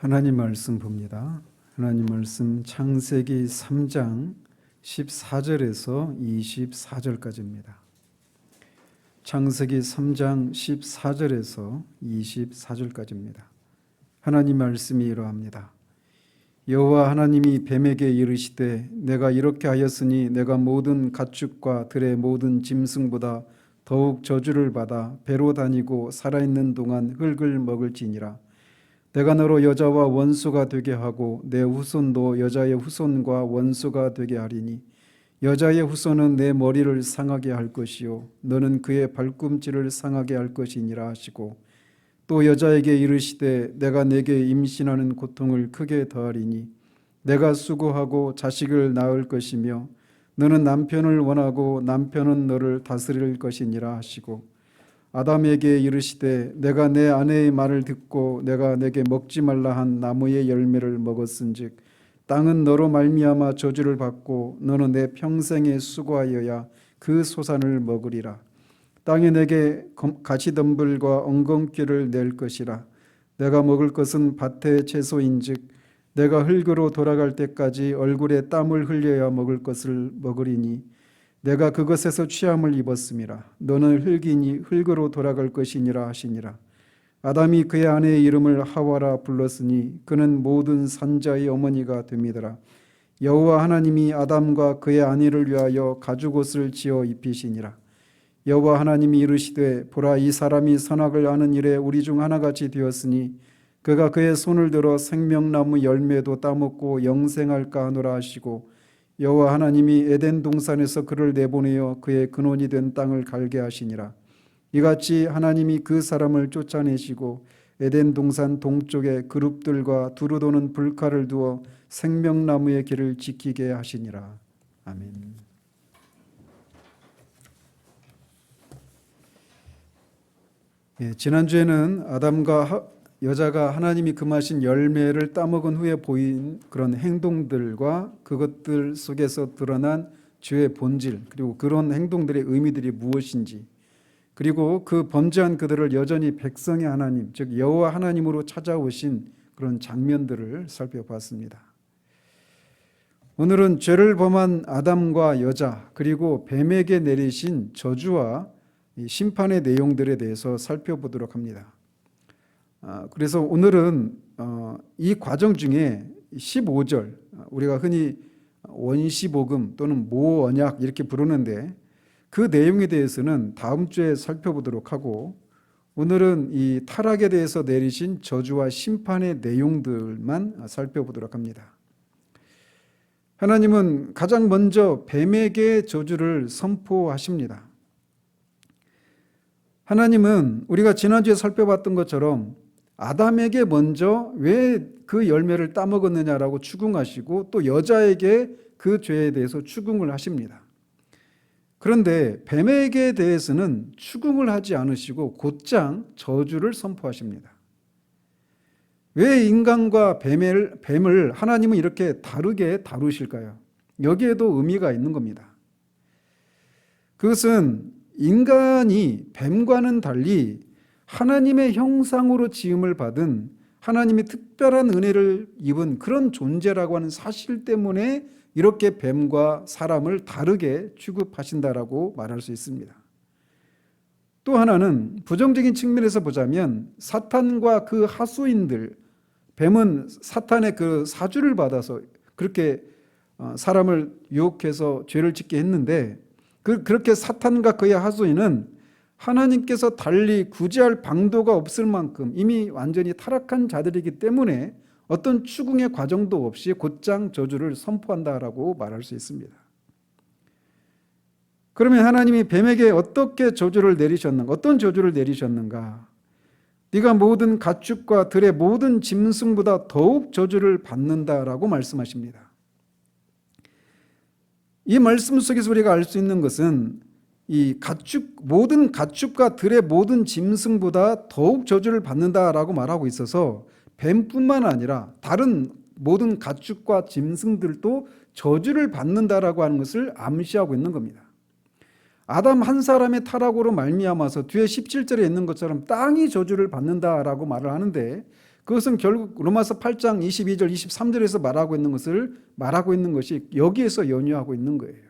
하나님 말씀 봅니다. 하나님 말씀 창세기 3장 14절에서 24절까지입니다. 창세기 3장 14절에서 24절까지입니다. 하나님 말씀이 이러합니다. 여호와 하나님이 뱀에게 이르시되 내가 이렇게 하였으니 내가 모든 가축과 들의 모든 짐승보다 더욱 저주를 받아 배로 다니고 살아있는 동안 흙을 먹을지니라. 내가 너로 여자와 원수가 되게 하고 내 후손도 여자의 후손과 원수가 되게 하리니 여자의 후손은 내 머리를 상하게 할 것이요 너는 그의 발꿈치를 상하게 할 것이니라 하시고 또 여자에게 이르시되 내가 내게 임신하는 고통을 크게 더하리니 내가 수고하고 자식을 낳을 것이며 너는 남편을 원하고 남편은 너를 다스릴 것이니라 하시고 아담에게 이르시되 내가 내 아내의 말을 듣고 내가 내게 먹지 말라 한 나무의 열매를 먹었은즉 땅은 너로 말미암아 저주를 받고 너는 내 평생에 수고하여야 그 소산을 먹으리라. 땅이 내게 가시덤불과 엉겅퀴를 낼 것이라. 내가 먹을 것은 밭의 채소인즉 내가 흙으로 돌아갈 때까지 얼굴에 땀을 흘려야 먹을 것을 먹으리니 내가 그것에서 취함을 입었음이라. 너는 흙이니 흙으로 돌아갈 것이니라 하시니라. 아담이 그의 아내의 이름을 하와라 불렀으니 그는 모든 산자의 어머니가 됨이더라. 여호와 하나님이 아담과 그의 아내를 위하여 가죽옷을 지어 입히시니라. 여호와 하나님이 이르시되 보라 이 사람이 선악을 아는 일에 우리 중 하나같이 되었으니 그가 그의 손을 들어 생명나무 열매도 따먹고 영생할까 하노라 하시고 여호와 하나님이 에덴 동산에서 그를 내보내어 그의 근원이 된 땅을 갈게 하시니라. 이같이 하나님이 그 사람을 쫓아내시고 에덴 동산 동쪽에 그룹들과 두루 도는 불칼을 두어 생명나무의 길을 지키게 하시니라. 아멘. 지난주에는 아담과 여자가 하나님이 금하신 열매를 따먹은 후에 보인 그런 행동들과 그것들 속에서 드러난 죄의 본질, 그리고 그런 행동들의 의미들이 무엇인지, 그리고 그 범죄한 그들을 여전히 백성의 하나님, 즉 여호와 하나님으로 찾아오신 그런 장면들을 살펴봤습니다. 오늘은 죄를 범한 아담과 여자, 그리고 뱀에게 내리신 저주와 심판의 내용들에 대해서 살펴보도록 합니다. 그래서 오늘은 이 과정 중에 15절, 우리가 흔히 원시복음 또는 모언약 이렇게 부르는데 그 내용에 대해서는 다음 주에 살펴보도록 하고, 오늘은 이 타락에 대해서 내리신 저주와 심판의 내용들만 살펴보도록 합니다. 하나님은 가장 먼저 뱀에게 저주를 선포하십니다. 하나님은 우리가 지난주에 살펴봤던 것처럼 아담에게 먼저 왜 그 열매를 따먹었느냐라고 추궁하시고 또 여자에게 그 죄에 대해서 추궁을 하십니다. 그런데 뱀에게 대해서는 추궁을 하지 않으시고 곧장 저주를 선포하십니다. 왜 인간과 뱀을 하나님은 이렇게 다르게 다루실까요? 여기에도 의미가 있는 겁니다. 그것은 인간이 뱀과는 달리 하나님의 형상으로 지음을 받은 하나님의 특별한 은혜를 입은 그런 존재라고 하는 사실 때문에 이렇게 뱀과 사람을 다르게 취급하신다라고 말할 수 있습니다. 또 하나는 부정적인 측면에서 보자면 사탄과 그 하수인들, 뱀은 사탄의 그 사주를 받아서 그렇게 사람을 유혹해서 죄를 짓게 했는데 그렇게 사탄과 그의 하수인은 하나님께서 달리 구제할 방도가 없을 만큼 이미 완전히 타락한 자들이기 때문에 어떤 추궁의 과정도 없이 곧장 저주를 선포한다라고 말할 수 있습니다. 그러면 하나님이 뱀에게 어떻게 저주를 내리셨는가? 어떤 저주를 내리셨는가? 네가 모든 가축과 들의 모든 짐승보다 더욱 저주를 받는다라고 말씀하십니다. 이 말씀 속에서 우리가 알 수 있는 것은 이 모든 가축과 들의 모든 짐승보다 더욱 저주를 받는다라고 말하고 있어서 뱀뿐만 아니라 다른 모든 가축과 짐승들도 저주를 받는다라고 하는 것을 암시하고 있는 겁니다. 아담 한 사람의 타락으로 말미암아서 뒤에 17절에 있는 것처럼 땅이 저주를 받는다라고 말을 하는데 그것은 결국 로마서 8장 22절 23절에서 말하고 있는 것이 여기에서 연유하고 있는 거예요.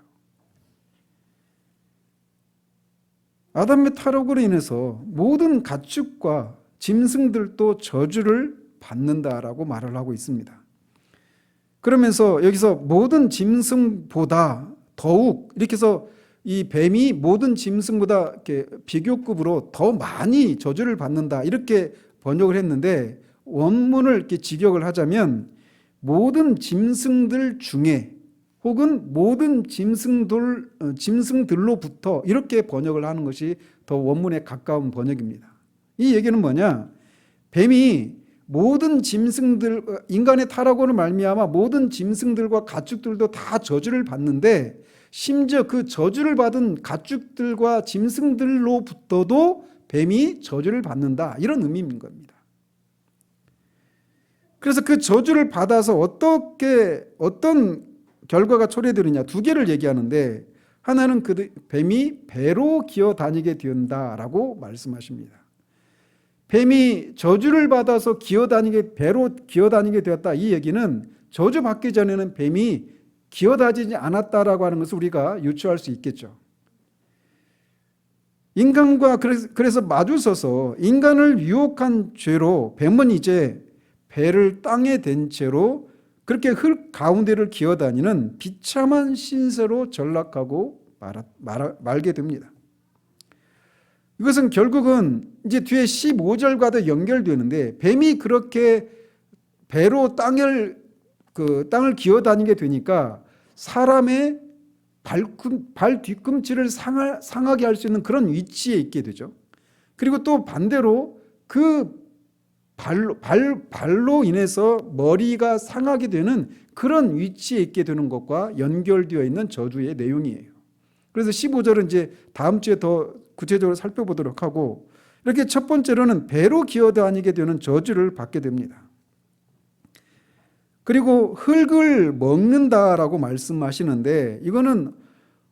아담의 타락으로 인해서 모든 가축과 짐승들도 저주를 받는다라고 말을 하고 있습니다. 그러면서 여기서 모든 짐승보다 더욱 이렇게 해서 이 뱀이 모든 짐승보다 이렇게 비교급으로 더 많이 저주를 받는다 이렇게 번역을 했는데, 원문을 이렇게 직역을 하자면 모든 짐승들 중에 혹은 모든 짐승들로부터 이렇게 번역을 하는 것이 더 원문에 가까운 번역입니다. 이 얘기는 뭐냐? 뱀이 모든 짐승들, 인간의 타락으로 말미암아 모든 짐승들과 가축들도 다 저주를 받는데, 심지어 그 저주를 받은 가축들과 짐승들로부터도 뱀이 저주를 받는다, 이런 의미인 겁니다. 그래서 그 저주를 받아서 어떤 결과가 초래되느냐, 두 개를 얘기하는데, 하나는 그 뱀이 배로 기어다니게 된다라고 말씀하십니다. 뱀이 저주를 받아서 배로 기어다니게 되었다, 이 얘기는 저주 받기 전에는 뱀이 기어다니지 않았다라고 하는 것을 우리가 유추할 수 있겠죠. 인간과 그래서 마주서서 인간을 유혹한 죄로 뱀은 이제 배를 땅에 댄 채로 그렇게 흙 가운데를 기어다니는 비참한 신세로 전락하고 말게 됩니다. 이것은 결국은 이제 뒤에 15절과도 연결되는데, 뱀이 그렇게 배로 땅을 기어다니게 되니까 사람의 발 뒤꿈치를 상하게 할 수 있는 그런 위치에 있게 되죠. 그리고 또 반대로 그 발로 인해서 머리가 상하게 되는 그런 위치에 있게 되는 것과 연결되어 있는 저주의 내용이에요. 그래서 15절은 이제 다음 주에 더 구체적으로 살펴보도록 하고, 이렇게 첫 번째로는 배로 기어다니게 되는 저주를 받게 됩니다. 그리고 흙을 먹는다라고 말씀하시는데, 이거는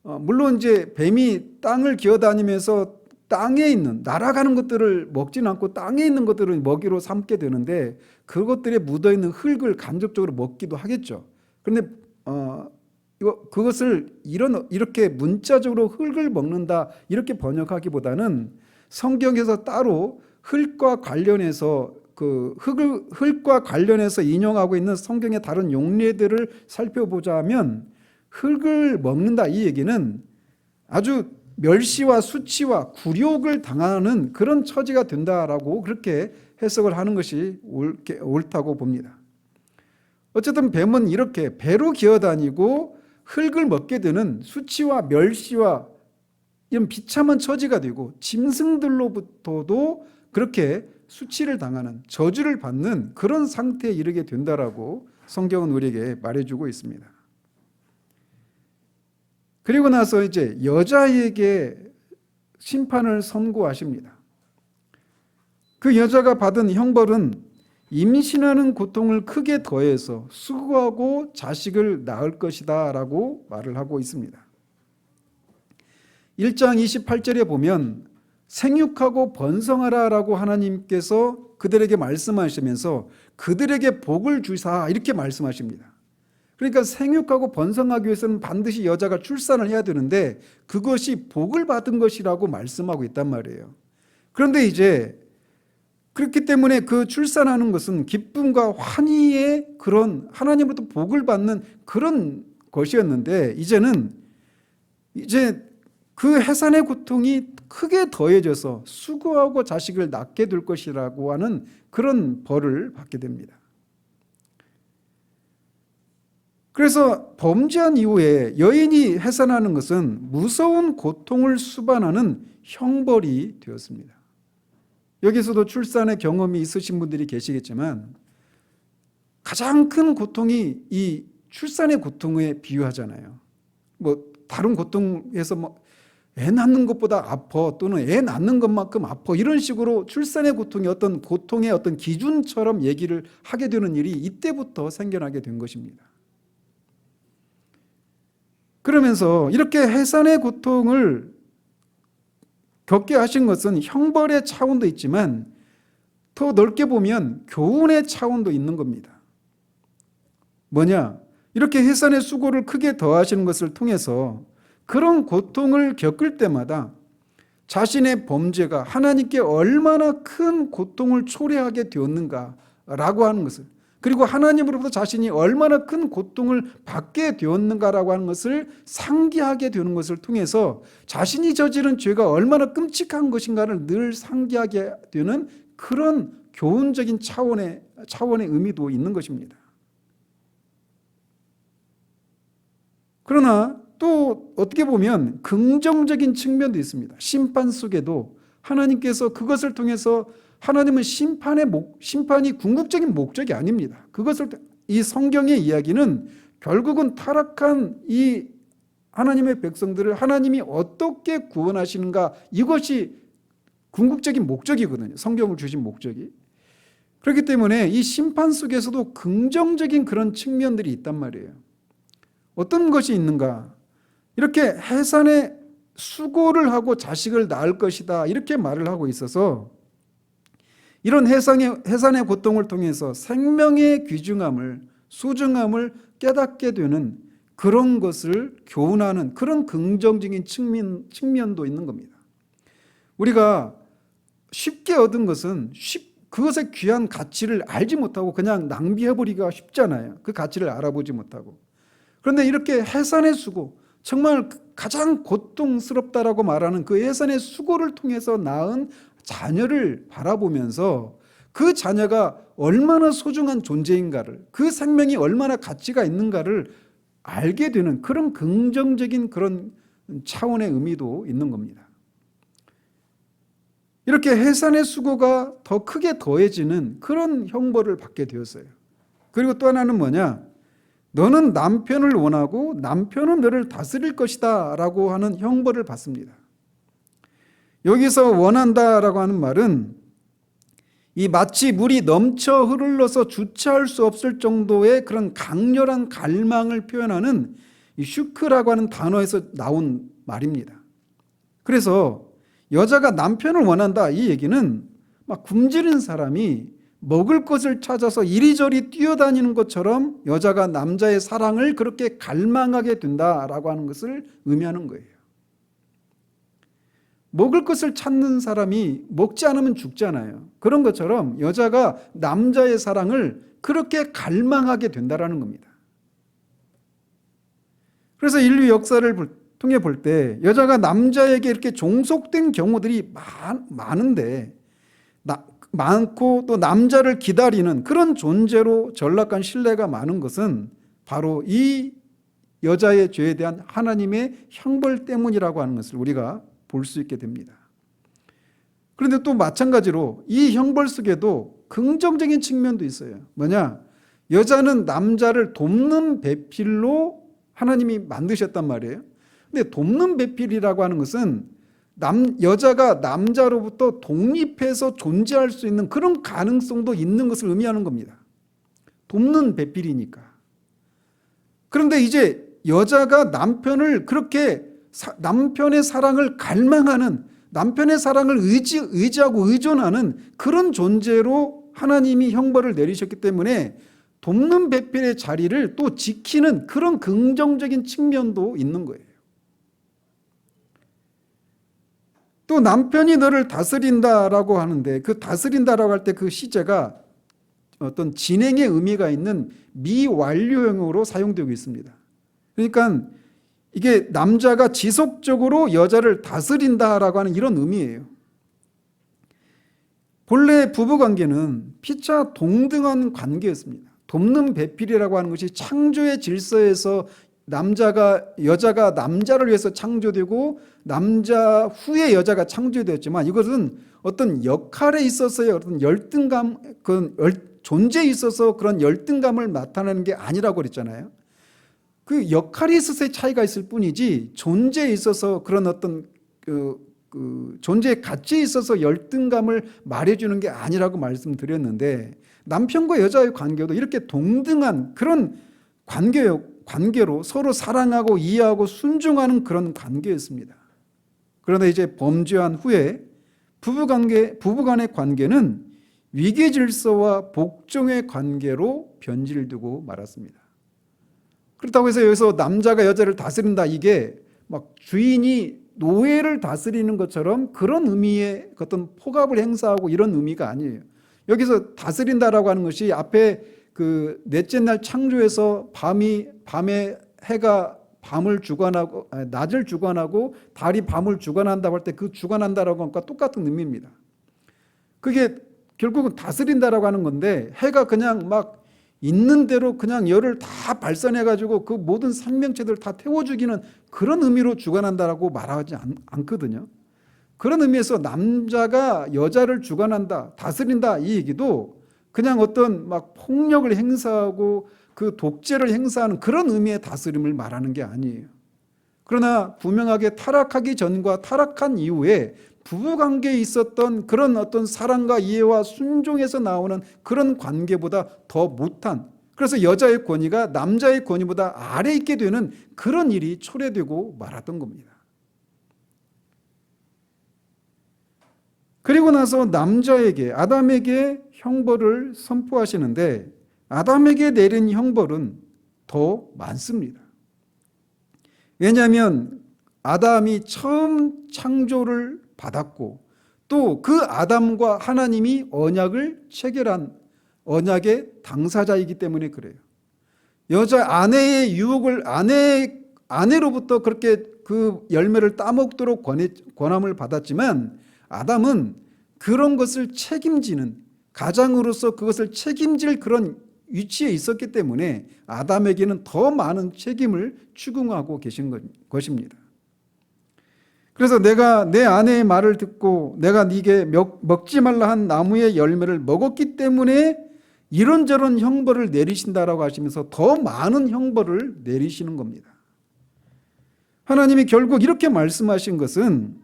물론 이제 뱀이 땅을 기어다니면서 땅에 있는, 날아가는 것들을 먹지는 않고 땅에 있는 것들을 먹이로 삼게 되는데, 그것들에 묻어있는 흙을 간접적으로 먹기도 하겠죠. 그런데 그것을 이렇게 문자적으로 흙을 먹는다 이렇게 번역하기보다는, 성경에서 따로 흙과 관련해서 흙과 관련해서 인용하고 있는 성경의 다른 용례들을 살펴보자면, 흙을 먹는다 이 얘기는 아주 멸시와 수치와 굴욕을 당하는 그런 처지가 된다라고 그렇게 해석을 하는 것이 옳다고 봅니다. 어쨌든 뱀은 이렇게 배로 기어다니고 흙을 먹게 되는 수치와 멸시와 이런 비참한 처지가 되고, 짐승들로부터도 그렇게 수치를 당하는, 저주를 받는 그런 상태에 이르게 된다라고 성경은 우리에게 말해주고 있습니다. 그리고 나서 이제 여자에게 심판을 선고하십니다. 그 여자가 받은 형벌은 임신하는 고통을 크게 더해서 수고하고 자식을 낳을 것이다 라고 말을 하고 있습니다. 1장 28절에 보면 생육하고 번성하라 라고 하나님께서 그들에게 말씀하시면서 그들에게 복을 주사 이렇게 말씀하십니다. 그러니까 생육하고 번성하기 위해서는 반드시 여자가 출산을 해야 되는데, 그것이 복을 받은 것이라고 말씀하고 있단 말이에요. 그런데 이제 그렇기 때문에 그 출산하는 것은 기쁨과 환희의 그런 하나님으로부터 복을 받는 그런 것이었는데, 이제 그 해산의 고통이 크게 더해져서 수고하고 자식을 낳게 될 것이라고 하는 그런 벌을 받게 됩니다. 그래서 범죄한 이후에 여인이 해산하는 것은 무서운 고통을 수반하는 형벌이 되었습니다. 여기서도 출산의 경험이 있으신 분들이 계시겠지만, 가장 큰 고통이 이 출산의 고통에 비유하잖아요. 다른 고통에서 애 낳는 것보다 아파, 또는 애 낳는 것만큼 아파, 이런 식으로 출산의 고통이 어떤 고통의 어떤 기준처럼 얘기를 하게 되는 일이 이때부터 생겨나게 된 것입니다. 그러면서 이렇게 해산의 고통을 겪게 하신 것은 형벌의 차원도 있지만, 더 넓게 보면 교훈의 차원도 있는 겁니다. 뭐냐? 이렇게 해산의 수고를 크게 더하시는 것을 통해서 그런 고통을 겪을 때마다 자신의 범죄가 하나님께 얼마나 큰 고통을 초래하게 되었는가라고 하는 것을, 그리고 하나님으로부터 자신이 얼마나 큰 고통을 받게 되었는가라고 하는 것을 상기하게 되는 것을 통해서 자신이 저지른 죄가 얼마나 끔찍한 것인가를 늘 상기하게 되는 그런 교훈적인 차원의 의미도 있는 것입니다. 그러나 또 어떻게 보면 긍정적인 측면도 있습니다. 심판 속에도 하나님께서 그것을 통해서, 하나님은 심판이 궁극적인 목적이 아닙니다. 이 성경의 이야기는 결국은 타락한 이 하나님의 백성들을 하나님이 어떻게 구원하시는가, 이것이 궁극적인 목적이거든요. 성경을 주신 목적이. 그렇기 때문에 이 심판 속에서도 긍정적인 그런 측면들이 있단 말이에요. 어떤 것이 있는가? 이렇게 해산의 수고를 하고 자식을 낳을 것이다, 이렇게 말을 하고 있어서 이런 해산의 고통을 통해서 생명의 귀중함을, 소중함을 깨닫게 되는 그런 것을 교훈하는 그런 긍정적인 측면도 있는 겁니다. 우리가 쉽게 얻은 것은 그것의 귀한 가치를 알지 못하고 그냥 낭비해버리기가 쉽잖아요. 그 가치를 알아보지 못하고. 그런데 이렇게 해산의 수고, 정말 가장 고통스럽다라고 말하는 그 해산의 수고를 통해서 낳은 자녀를 바라보면서 그 자녀가 얼마나 소중한 존재인가를, 그 생명이 얼마나 가치가 있는가를 알게 되는 그런 긍정적인 그런 차원의 의미도 있는 겁니다. 이렇게 해산의 수고가 더 크게 더해지는 그런 형벌을 받게 되었어요. 그리고 또 하나는 뭐냐? 너는 남편을 원하고 남편은 너를 다스릴 것이다 라고 하는 형벌을 받습니다. 여기서 원한다라고 하는 말은 이 마치 물이 넘쳐 흐르러서 주체할 수 없을 정도의 그런 강렬한 갈망을 표현하는 이 슈크라고 하는 단어에서 나온 말입니다. 그래서 여자가 남편을 원한다, 이 얘기는 막 굶주린 사람이 먹을 것을 찾아서 이리저리 뛰어다니는 것처럼 여자가 남자의 사랑을 그렇게 갈망하게 된다라고 하는 것을 의미하는 거예요. 먹을 것을 찾는 사람이 먹지 않으면 죽잖아요. 그런 것처럼 여자가 남자의 사랑을 그렇게 갈망하게 된다라는 겁니다. 그래서 인류 역사를 통해 볼 때 여자가 남자에게 이렇게 종속된 경우들이 많은데, 많고 또 남자를 기다리는 그런 존재로 전락한 신뢰가 많은 것은 바로 이 여자의 죄에 대한 하나님의 형벌 때문이라고 하는 것을 우리가 볼 수 있게 됩니다. 그런데 또 마찬가지로 이 형벌 속에도 긍정적인 측면도 있어요. 뭐냐? 여자는 남자를 돕는 배필로 하나님이 만드셨단 말이에요. 근데 돕는 배필이라고 하는 것은 여자가 남자로부터 독립해서 존재할 수 있는 그런 가능성도 있는 것을 의미하는 겁니다. 돕는 배필이니까. 그런데 이제 여자가 남편을 그렇게 남편의 사랑을 갈망하는, 남편의 사랑을 의지하고 의존하는 그런 존재로 하나님이 형벌을 내리셨기 때문에 돕는 배필의 자리를 또 지키는 그런 긍정적인 측면도 있는 거예요. 또 남편이 너를 다스린다라고 하는데, 그 다스린다라고 할 때 그 시제가 어떤 진행의 의미가 있는 미완료형으로 사용되고 있습니다. 그러니까 이게 남자가 지속적으로 여자를 다스린다라고 하는 이런 의미예요. 본래 부부관계는 피차 동등한 관계였습니다. 돕는 배필이라고 하는 것이 창조의 질서에서 여자가 남자를 위해서 창조되고 남자 후에 여자가 창조되었지만, 이것은 어떤 역할에 있어서의 어떤 열등감, 존재에 있어서 그런 열등감을 나타내는 게 아니라고 그랬잖아요. 그 역할에 있어서의 차이가 있을 뿐이지 존재에 있어서 그런 어떤 존재의 가치에 있어서 열등감을 말해주는 게 아니라고 말씀드렸는데, 남편과 여자의 관계도 이렇게 동등한 그런 관계로 서로 사랑하고 이해하고 순종하는 그런 관계였습니다. 그런데 이제 범죄한 후에 부부 간의 관계는 위계 질서와 복종의 관계로 변질되고 말았습니다. 그렇다고 해서 여기서 남자가 여자를 다스린다, 이게 막 주인이 노예를 다스리는 것처럼 그런 의미의 어떤 포갑을 행사하고 이런 의미가 아니에요. 여기서 다스린다라고 하는 것이 앞에 그 넷째 날 창조에서 밤에 해가 밤을 주관하고 낮을 주관하고 달이 밤을 주관한다고 할 때 그 주관한다라고 하는 것과 똑같은 의미입니다. 그게 결국은 다스린다라고 하는 건데, 해가 그냥 막 있는 대로 그냥 열을 다 발산해 가지고 그 모든 생명체들 다 태워 죽이는 그런 의미로 주관한다라고 말하지 않거든요. 그런 의미에서 남자가 여자를 주관한다, 다스린다, 이 얘기도 그냥 어떤 막 폭력을 행사하고 그 독재를 행사하는 그런 의미의 다스림을 말하는 게 아니에요. 그러나 분명하게 타락하기 전과 타락한 이후에 부부관계에 있었던 그런 어떤 사랑과 이해와 순종에서 나오는 그런 관계보다 더 못한, 그래서 여자의 권위가 남자의 권위보다 아래 있게 되는 그런 일이 초래되고 말았던 겁니다. 그리고 나서 남자에게, 아담에게 형벌을 선포하시는데 아담에게 내린 형벌은 더 많습니다. 왜냐하면 아담이 처음 창조를 받았고 또 그 아담과 하나님이 언약을 체결한 언약의 당사자이기 때문에 그래요. 여자 아내의 유혹을 아내로부터 그렇게 그 열매를 따먹도록 권함을 받았지만 아담은 그런 것을 책임지는, 가장으로서 그것을 책임질 그런 위치에 있었기 때문에 아담에게는 더 많은 책임을 추궁하고 계신 것입니다. 그래서 내가 내 아내의 말을 듣고 내가 네게 먹지 말라 한 나무의 열매를 먹었기 때문에 이런저런 형벌을 내리신다라고 하시면서 더 많은 형벌을 내리시는 겁니다. 하나님이 결국 이렇게 말씀하신 것은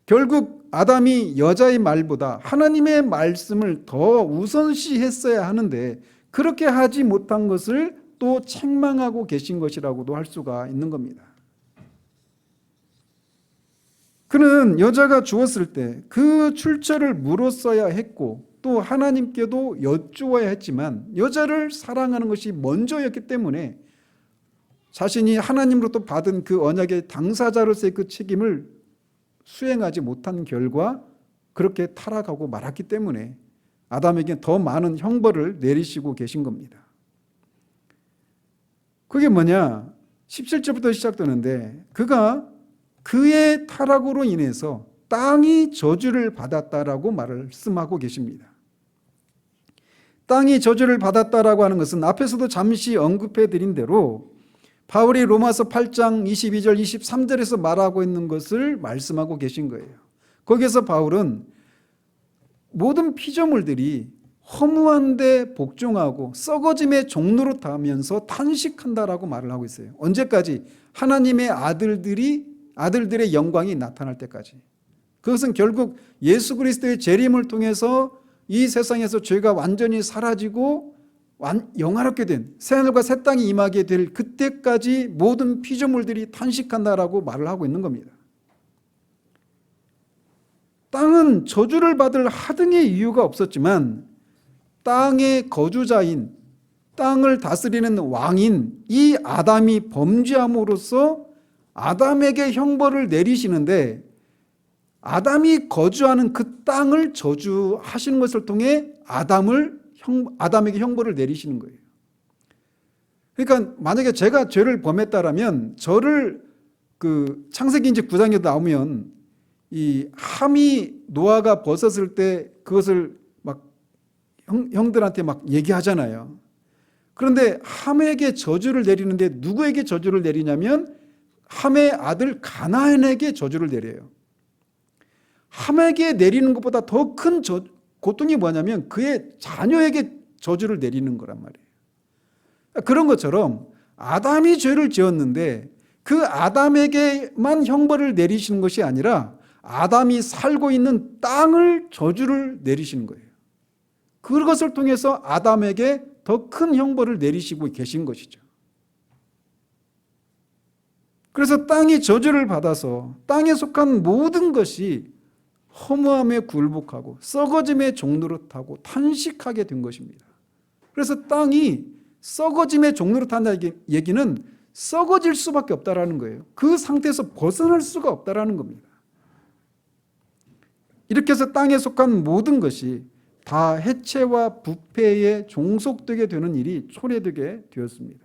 결국 아담이 여자의 말보다 하나님의 말씀을 더 우선시했어야 하는데 그렇게 하지 못한 것을 또 책망하고 계신 것이라고도 할 수가 있는 겁니다. 그는 여자가 주었을 때 그 출처를 물었어야 했고 또 하나님께도 여쭈어야 했지만 여자를 사랑하는 것이 먼저였기 때문에 자신이 하나님으로부터 받은 그 언약의 당사자로서의 그 책임을 수행하지 못한 결과 그렇게 타락하고 말았기 때문에 아담에게 더 많은 형벌을 내리시고 계신 겁니다. 그게 뭐냐? 17절부터 시작되는데 그가 그의 타락으로 인해서 땅이 저주를 받았다라고 말씀하고 계십니다. 땅이 저주를 받았다라고 하는 것은 앞에서도 잠시 언급해 드린 대로 바울이 로마서 8장 22절 23절에서 말하고 있는 것을 말씀하고 계신 거예요. 거기에서 바울은 모든 피조물들이 허무한데 복종하고 썩어짐의 종로로 닿으면서 탄식한다라고 말을 하고 있어요. 언제까지? 하나님의 아들들의 영광이 나타날 때까지. 그것은 결국 예수 그리스도의 재림을 통해서 이 세상에서 죄가 완전히 사라지고 영화롭게 된 새하늘과 새 땅이 임하게 될 그때까지 모든 피조물들이 탄식한다라고 말을 하고 있는 겁니다. 땅은 저주를 받을 하등의 이유가 없었지만 땅의 거주자인, 땅을 다스리는 왕인 이 아담이 범죄함으로써 아담에게 형벌을 내리시는데 아담이 거주하는 그 땅을 저주하시는 것을 통해 아담에게 형벌을 내리시는 거예요. 그러니까 만약에 제가 죄를 범했다라면 저를 그 창세기 이제 9장에 나오면 이 함이 노아가 벗었을 때 그것을 막 형들한테 막 얘기하잖아요. 그런데 함에게 저주를 내리는데 누구에게 저주를 내리냐면 함의 아들 가나안에게 저주를 내려요. 함에게 내리는 것보다 더 큰 고통이 뭐냐면 그의 자녀에게 저주를 내리는 거란 말이에요. 그런 것처럼 아담이 죄를 지었는데 그 아담에게만 형벌을 내리시는 것이 아니라 아담이 살고 있는 땅을 저주를 내리시는 거예요. 그것을 통해서 아담에게 더 큰 형벌을 내리시고 계신 것이죠. 그래서 땅이 저주를 받아서 땅에 속한 모든 것이 허무함에 굴복하고 썩어짐의 종노릇하고 탄식하게 된 것입니다. 그래서 땅이 썩어짐의 종노릇한다는 얘기는 썩어질 수밖에 없다라는 거예요. 그 상태에서 벗어날 수가 없다라는 겁니다. 이렇게 해서 땅에 속한 모든 것이 다 해체와 부패에 종속되게 되는 일이 초래되게 되었습니다.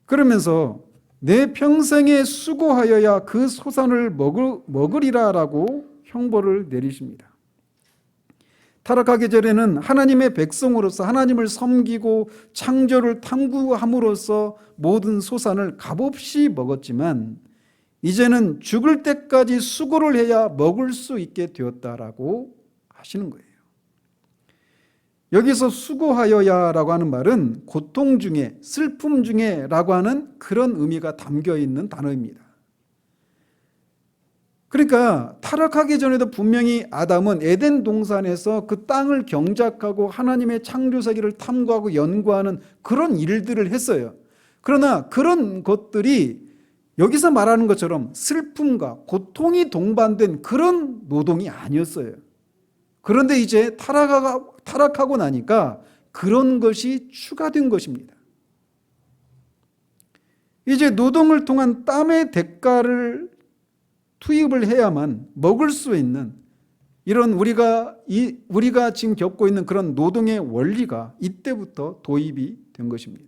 그러면서 내 평생에 수고하여야 그 소산을 먹으리라라고 형벌을 내리십니다. 타락하기 전에는 하나님의 백성으로서 하나님을 섬기고 창조를 탐구함으로써 모든 소산을 값없이 먹었지만 이제는 죽을 때까지 수고를 해야 먹을 수 있게 되었다라고 하시는 거예요. 여기서 수고하여야라고 하는 말은 고통 중에, 슬픔 중에라고 하는 그런 의미가 담겨 있는 단어입니다. 그러니까 타락하기 전에도 분명히 아담은 에덴 동산에서 그 땅을 경작하고 하나님의 창조 세계를 탐구하고 연구하는 그런 일들을 했어요. 그러나 그런 것들이 여기서 말하는 것처럼 슬픔과 고통이 동반된 그런 노동이 아니었어요. 그런데 이제 타락하고 나니까 그런 것이 추가된 것입니다. 이제 노동을 통한 땀의 대가를 투입을 해야만 먹을 수 있는 이런 우리가 지금 겪고 있는 그런 노동의 원리가 이때부터 도입이 된 것입니다.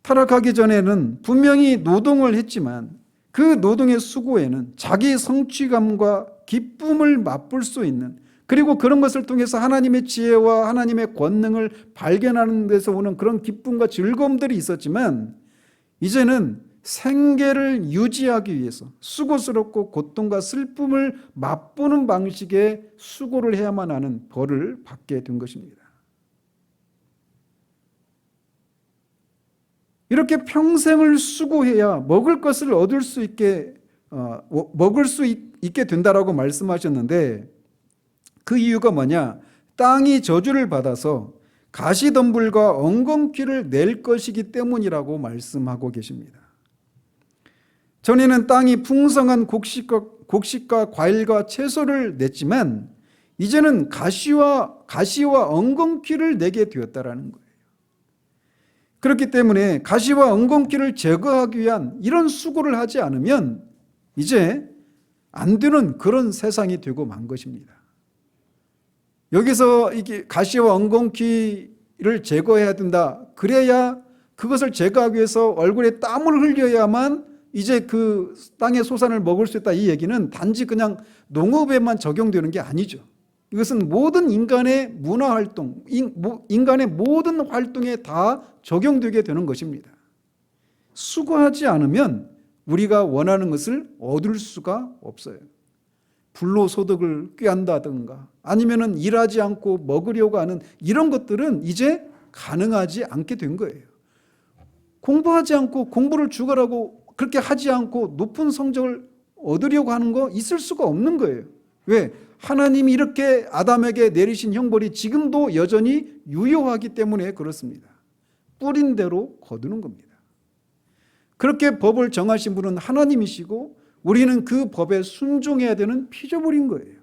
타락하기 전에는 분명히 노동을 했지만 그 노동의 수고에는 자기 성취감과 기쁨을 맛볼 수 있는, 그리고 그런 것을 통해서 하나님의 지혜와 하나님의 권능을 발견하는 데서 오는 그런 기쁨과 즐거움들이 있었지만 이제는 생계를 유지하기 위해서 수고스럽고 고통과 슬픔을 맛보는 방식의 수고를 해야만 하는 벌을 받게 된 것입니다. 이렇게 평생을 수고해야 먹을 것을 얻을 수 있게 된다라고 말씀하셨는데 그 이유가 뭐냐? 땅이 저주를 받아서 가시덤불과 엉겅퀴를 낼 것이기 때문이라고 말씀하고 계십니다. 전에는 땅이 풍성한 곡식과 과일과 채소를 냈지만 이제는 가시와 엉겅퀴를 내게 되었다라는 거예요. 그렇기 때문에 가시와 엉겅퀴를 제거하기 위한 이런 수고를 하지 않으면 이제 안 되는 그런 세상이 되고 만 것입니다. 여기서 이게 가시와 엉겅퀴를 제거해야 된다. 그래야 그것을 제거하기 위해서 얼굴에 땀을 흘려야만 이제 그 땅의 소산을 먹을 수 있다. 이 얘기는 단지 그냥 농업에만 적용되는 게 아니죠. 이것은 모든 인간의 문화활동, 인간의 모든 활동에 다 적용되게 되는 것입니다. 수고하지 않으면 우리가 원하는 것을 얻을 수가 없어요. 불로소득을 꾀한다든가 아니면은 일하지 않고 먹으려고 하는 이런 것들은 이제 가능하지 않게 된 거예요. 공부하지 않고 공부를 죽어라고 그렇게 하지 않고 높은 성적을 얻으려고 하는 거 있을 수가 없는 거예요. 왜? 하나님이 이렇게 아담에게 내리신 형벌이 지금도 여전히 유효하기 때문에 그렇습니다. 뿌린 대로 거두는 겁니다. 그렇게 법을 정하신 분은 하나님이시고 우리는 그 법에 순종해야 되는 피조물인 거예요.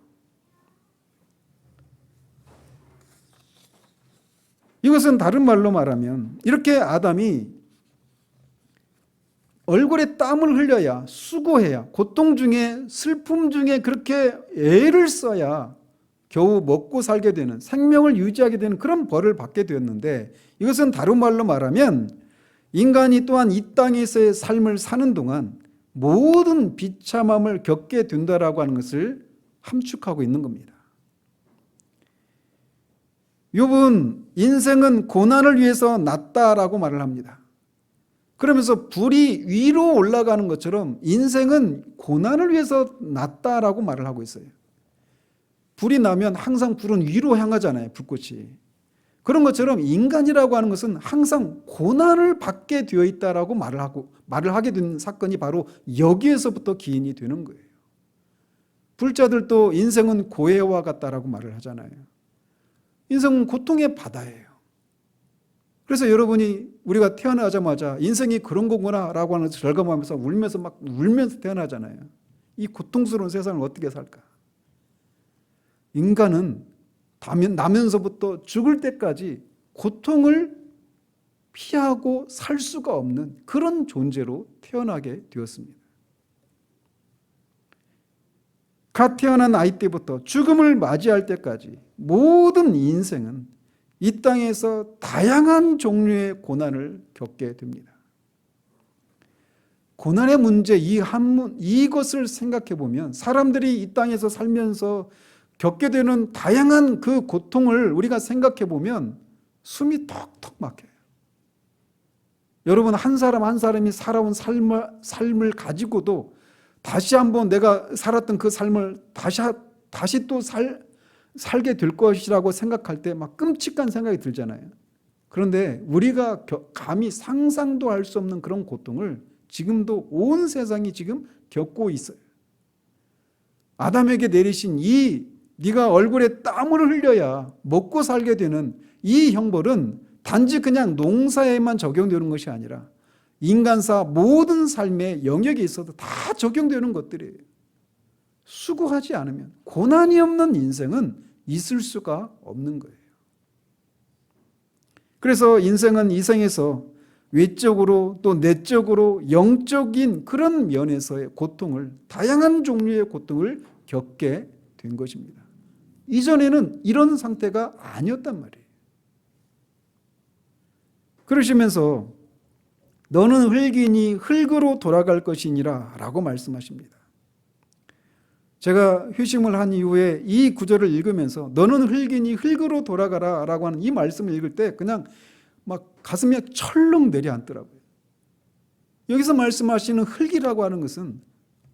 이것은 다른 말로 말하면 이렇게 아담이 얼굴에 땀을 흘려야, 수고해야, 고통 중에 슬픔 중에 그렇게 애를 써야 겨우 먹고 살게 되는, 생명을 유지하게 되는 그런 벌을 받게 되었는데 이것은 다른 말로 말하면 인간이 또한 이 땅에서의 삶을 사는 동안 모든 비참함을 겪게 된다라고 하는 것을 함축하고 있는 겁니다. 욥은 인생은 고난을 위해서 났다라고 말을 합니다. 그러면서 불이 위로 올라가는 것처럼 인생은 고난을 위해서 났다라고 말을 하고 있어요. 불이 나면 항상 불은 위로 향하잖아요, 불꽃이. 그런 것처럼 인간이라고 하는 것은 항상 고난을 받게 되어 있다라고 말을 하게 된 사건이 바로 여기에서부터 기인이 되는 거예요. 불자들도 인생은 고해와 같다라고 말을 하잖아요. 인생은 고통의 바다예요. 그래서 여러분이 우리가 태어나자마자 인생이 그런 거구나라고 하는 절감하면서 울면서 막 울면서 태어나잖아요. 이 고통스러운 세상을 어떻게 살까? 인간은 나면서부터 죽을 때까지 고통을 피하고 살 수가 없는 그런 존재로 태어나게 되었습니다. 갓 태어난 아이 때부터 죽음을 맞이할 때까지 모든 인생은 이 땅에서 다양한 종류의 고난을 겪게 됩니다. 고난의 문제 이것을 생각해 보면 사람들이 이 땅에서 살면서 겪게 되는 다양한 그 고통을 우리가 생각해 보면 숨이 턱턱 막혀요. 여러분, 한 사람 한 사람이 살아온 삶을 가지고도 다시 한번 내가 살았던 그 삶을 다시 또 살게 될 것이라고 생각할 때 막 끔찍한 생각이 들잖아요. 그런데 우리가 감히 상상도 할 수 없는 그런 고통을 지금도 온 세상이 지금 겪고 있어요. 아담에게 내리신 네가 얼굴에 땀을 흘려야 먹고 살게 되는 이 형벌은 단지 그냥 농사에만 적용되는 것이 아니라 인간사 모든 삶의 영역에 있어도 다 적용되는 것들이에요. 수고하지 않으면 고난이 없는 인생은 있을 수가 없는 거예요. 그래서 인생은 이 생에서 외적으로 또 내적으로 영적인 그런 면에서의 고통을, 다양한 종류의 고통을 겪게 된 것입니다. 이전에는 이런 상태가 아니었단 말이에요. 그러시면서 너는 흙이니 흙으로 돌아갈 것이니라 라고 말씀하십니다. 제가 휴식을 한 이후에 이 구절을 읽으면서 너는 흙이니 흙으로 돌아가라 라고 하는 이 말씀을 읽을 때 그냥 막 가슴이 철렁 내려앉더라고요. 여기서 말씀하시는 흙이라고 하는 것은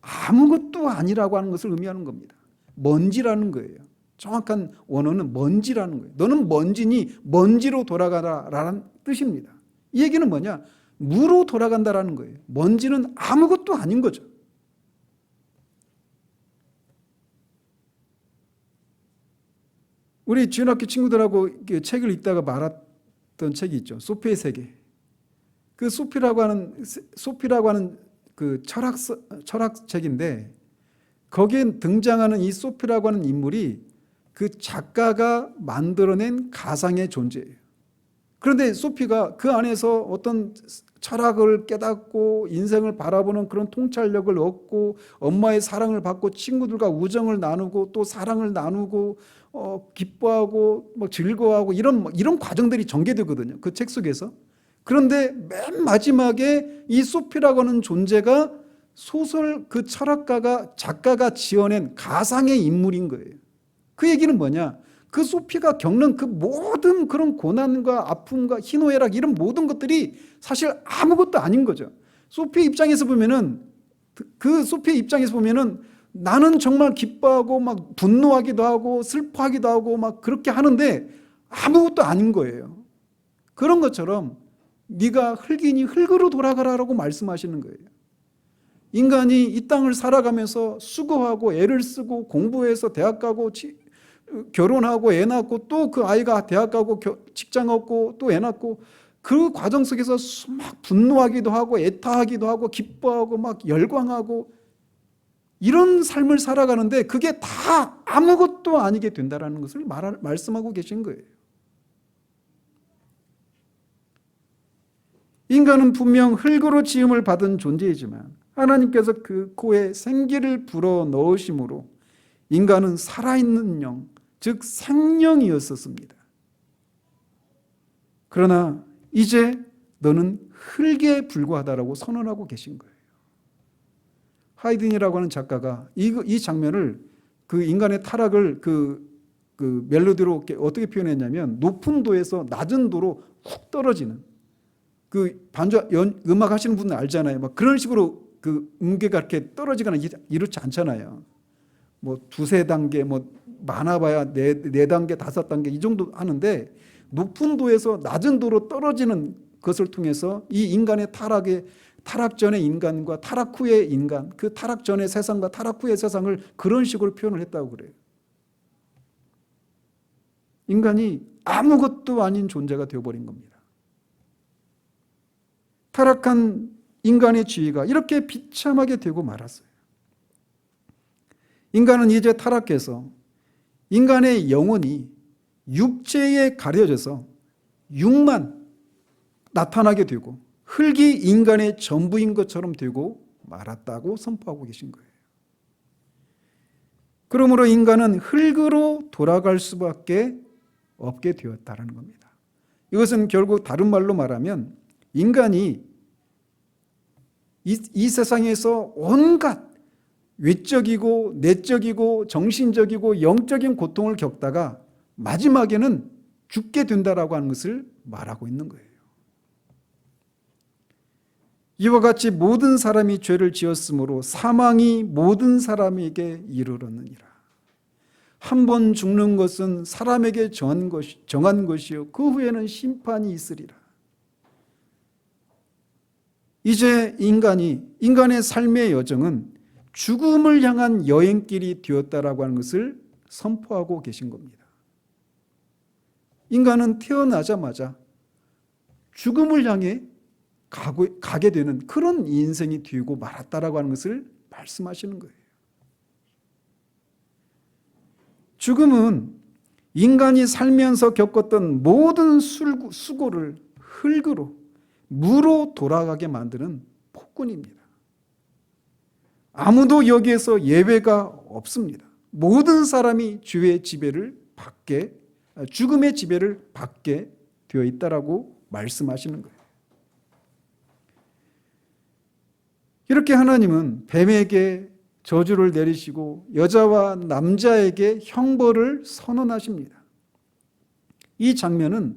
아무것도 아니라고 하는 것을 의미하는 겁니다. 먼지라는 거예요. 정확한 원어는 먼지라는 거예요. 너는 먼지니 먼지로 돌아가라라는 뜻입니다. 이 얘기는 뭐냐? 무로 돌아간다라는 거예요. 먼지는 아무것도 아닌 거죠. 우리 주일학교 친구들하고 책을 읽다가 말았던 책이 있죠. 소피의 세계. 그 소피라고 하는 그 철학책인데 거기에 등장하는 이 소피라고 하는 인물이 그 작가가 만들어낸 가상의 존재예요. 그런데 소피가 그 안에서 어떤 철학을 깨닫고 인생을 바라보는 그런 통찰력을 얻고 엄마의 사랑을 받고 친구들과 우정을 나누고 또 사랑을 나누고 기뻐하고 뭐 즐거워하고 이런 과정들이 전개되거든요. 그 책 속에서. 그런데 맨 마지막에 이 소피라고 하는 존재가 소설 그 작가가 지어낸 가상의 인물인 거예요. 그 얘기는 뭐냐? 그 소피가 겪는 그 모든 그런 고난과 아픔과 희노애락 이런 모든 것들이 사실 아무것도 아닌 거죠. 소피의 입장에서 보면은 나는 정말 기뻐하고 막 분노하기도 하고 슬퍼하기도 하고 막 그렇게 하는데 아무것도 아닌 거예요. 그런 것처럼 네가 흙이니 흙으로 돌아가라라고 말씀하시는 거예요. 인간이 이 땅을 살아가면서 수고하고 애를 쓰고 공부해서 대학 가고 결혼하고 애 낳고 또 그 아이가 대학 가고 직장 얻고 또 애 낳고 그 과정 속에서 막 분노하기도 하고 애타하기도 하고 기뻐하고 막 열광하고 이런 삶을 살아가는데 그게 다 아무것도 아니게 된다는 것을 말씀하고 계신 거예요. 인간은 분명 흙으로 지음을 받은 존재이지만 하나님께서 그 코에 생기를 불어 넣으심으로 인간은 살아있는 영, 즉 생명이었었습니다. 그러나 이제 너는 흙에 불과하다라고 선언하고 계신 거예요. 하이든이라고 하는 작가가 이 장면을 그 인간의 타락을 그 멜로디로 어떻게 표현했냐면 높은 도에서 낮은 도로 훅 떨어지는 그 음악 하시는 분들 알잖아요. 막 그런 식으로 그 음계가 이렇게 떨어지거나 이렇지 않잖아요. 뭐 두세 단계, 뭐 많아봐야 네 단계, 다섯 단계 이 정도 하는데 높은 도에서 낮은 도로 떨어지는 것을 통해서 이 인간의 타락 전의 인간과 타락 후의 인간, 그 타락 전의 세상과 타락 후의 세상을 그런 식으로 표현을 했다고 그래요. 인간이 아무것도 아닌 존재가 되어버린 겁니다. 타락한 인간의 지위가 이렇게 비참하게 되고 말았어요. 인간은 이제 타락해서 인간의 영혼이 육체에 가려져서 육만 나타나게 되고 흙이 인간의 전부인 것처럼 되고 말았다고 선포하고 계신 거예요. 그러므로 인간은 흙으로 돌아갈 수밖에 없게 되었다는 겁니다. 이것은 결국 다른 말로 말하면 인간이 이 세상에서 온갖 외적이고 내적이고 정신적이고 영적인 고통을 겪다가 마지막에는 죽게 된다라고 하는 것을 말하고 있는 거예요. 이와 같이 모든 사람이 죄를 지었으므로 사망이 모든 사람에게 이르렀느니라. 한 번 죽는 것은 사람에게 정한 것이요 그 후에는 심판이 있으리라. 이제 인간의 삶의 여정은 죽음을 향한 여행길이 되었다라고 하는 것을 선포하고 계신 겁니다. 인간은 태어나자마자 죽음을 향해 가게 되는 그런 인생이 되고 말았다라고 하는 것을 말씀하시는 거예요. 죽음은 인간이 살면서 겪었던 모든 수고를 흙으로 무로 돌아가게 만드는 폭군입니다. 아무도 여기에서 예외가 없습니다. 모든 사람이 죽음의 지배를 받게 되어 있다라고 말씀하시는 거예요. 이렇게 하나님은 뱀에게 저주를 내리시고 여자와 남자에게 형벌을 선언하십니다. 이 장면은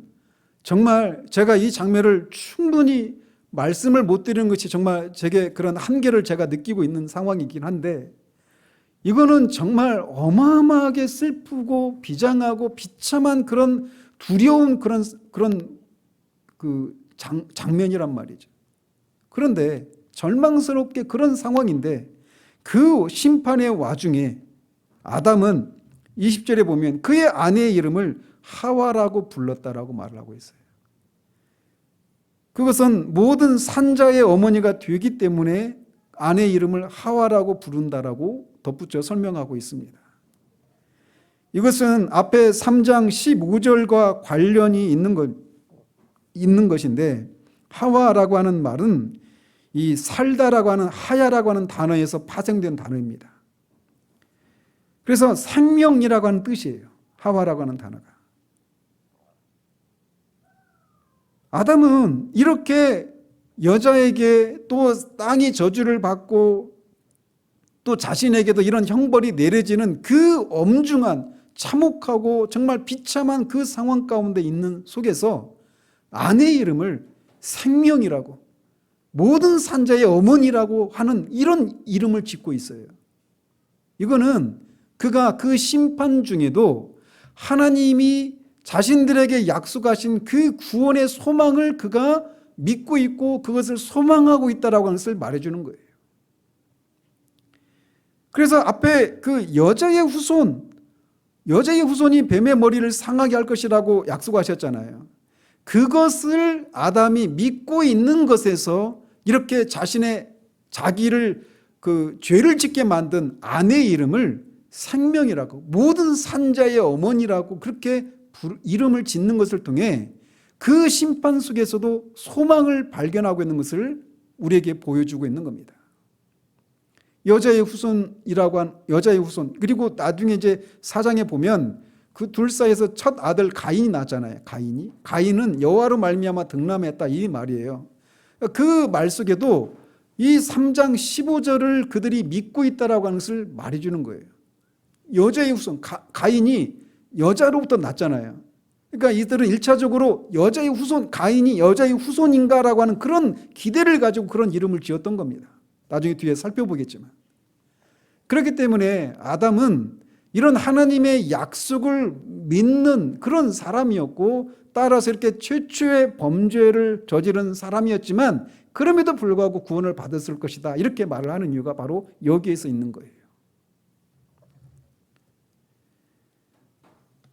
정말 제가 이 장면을 충분히 말씀을 못 드리는 것이 정말 제게 그런 한계를 제가 느끼고 있는 상황이긴 한데 이거는 정말 어마어마하게 슬프고 비장하고 비참한 그런 두려운 그런 장면이란 말이죠. 그런데 절망스럽게 그런 상황인데 그 심판의 와중에 아담은 20절에 보면 그의 아내의 이름을 하와라고 불렀다라고 말을 하고 있어요. 그것은 모든 산자의 어머니가 되기 때문에 아내의 이름을 하와라고 부른다라고 덧붙여 설명하고 있습니다. 이것은 앞에 3장 15절과 관련이 있는 것인데 하와라고 하는 말은 이 살다라고 하는 하야라고 하는 단어에서 파생된 단어입니다. 그래서 생명이라고 하는 뜻이에요. 하와라고 하는 단어가. 아담은 이렇게 여자에게 또 땅이 저주를 받고 또 자신에게도 이런 형벌이 내려지는 그 엄중한 참혹하고 정말 비참한 그 상황 가운데 있는 속에서 아내의 이름을 생명이라고 모든 산자의 어머니라고 하는 이런 이름을 짓고 있어요. 이거는 그가 그 심판 중에도 하나님이 자신들에게 약속하신 그 구원의 소망을 그가 믿고 있고 그것을 소망하고 있다라고 하는 것을 말해주는 거예요. 그래서 앞에 그 여자의 후손이 뱀의 머리를 상하게 할 것이라고 약속하셨잖아요. 그것을 아담이 믿고 있는 것에서 이렇게 자기를 죄를 짓게 만든 아내의 이름을 생명이라고 모든 산자의 어머니라고 그렇게 이름을 짓는 것을 통해 그 심판 속에서도 소망을 발견하고 있는 것을 우리에게 보여주고 있는 겁니다. 여자의 후손 그리고 나중에 이제 4장에 보면 그 둘 사이에서 첫 아들 가인이 낳았잖아요. 가인은 여호와로 말미암아 등남했다 이 말이에요. 그 말 속에도 이 3장 15절을 그들이 믿고 있다라고 하는 것을 말해주는 거예요. 여자의 후손 가인이 여자로부터 났잖아요. 그러니까 이들은 1차적으로 여자의 후손 가인이 여자의 후손인가라고 하는 그런 기대를 가지고 그런 이름을 지었던 겁니다. 나중에 뒤에 살펴보겠지만. 그렇기 때문에 아담은 이런 하나님의 약속을 믿는 그런 사람이었고 따라서 이렇게 최초의 범죄를 저지른 사람이었지만 그럼에도 불구하고 구원을 받았을 것이다. 이렇게 말을 하는 이유가 바로 여기에서 있는 거예요.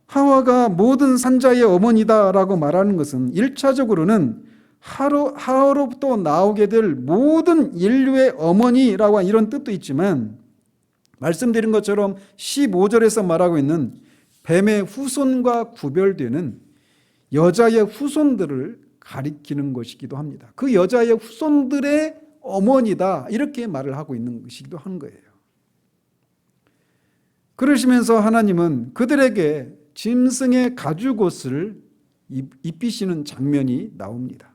하와가 모든 산자의 어머니다라고 말하는 것은 1차적으로는 하와로부터 나오게 될 모든 인류의 어머니라고 하는 이런 뜻도 있지만, 말씀드린 것처럼 15절에서 말하고 있는 뱀의 후손과 구별되는 여자의 후손들을 가리키는 것이기도 합니다. 그 여자의 후손들의 어머니다, 이렇게 말을 하고 있는 것이기도 한 거예요. 그러시면서 하나님은 그들에게 짐승의 가죽옷을 입히시는 장면이 나옵니다.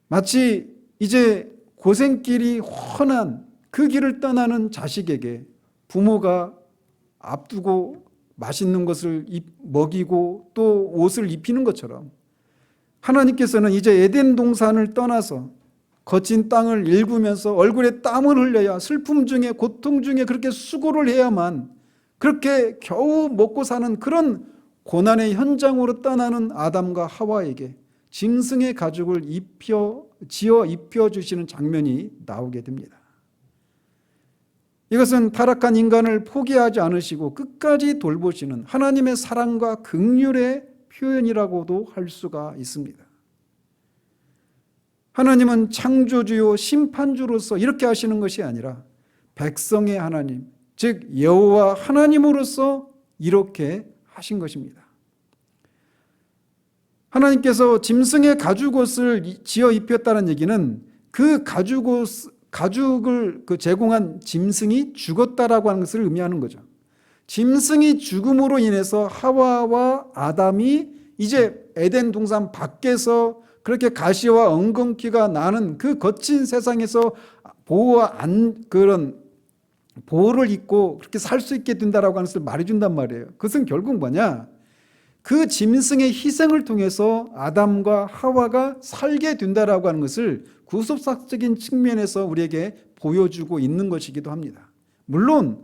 마치 이제 고생길이 훤한 그 길을 떠나는 자식에게 부모가 앞두고 맛있는 것을 먹이고 또 옷을 입히는 것처럼, 하나님께서는 이제 에덴 동산을 떠나서 거친 땅을 일구면서 얼굴에 땀을 흘려야, 슬픔 중에 고통 중에 그렇게 수고를 해야만 그렇게 겨우 먹고 사는 그런 고난의 현장으로 떠나는 아담과 하와에게 짐승의 가죽을 지어 입혀주시는 장면이 나오게 됩니다. 이것은 타락한 인간을 포기하지 않으시고 끝까지 돌보시는 하나님의 사랑과 긍휼의 표현이라고도 할 수가 있습니다. 하나님은 창조주요 심판주로서 이렇게 하시는 것이 아니라 백성의 하나님, 즉 여호와 하나님으로서 이렇게 하신 것입니다. 하나님께서 짐승의 가죽옷을 지어 입혔다는 얘기는 그 가죽을 제공한 짐승이 죽었다라고 하는 것을 의미하는 거죠. 짐승이 죽음으로 인해서 하와와 아담이 이제 에덴 동산 밖에서 그렇게 가시와 엉겅퀴가 나는 그 거친 세상에서 보호를 입고 그렇게 살 수 있게 된다라고 하는 것을 말해준단 말이에요. 그것은 결국 뭐냐? 그 짐승의 희생을 통해서 아담과 하와가 살게 된다라고 하는 것을 구속사적인 측면에서 우리에게 보여주고 있는 것이기도 합니다. 물론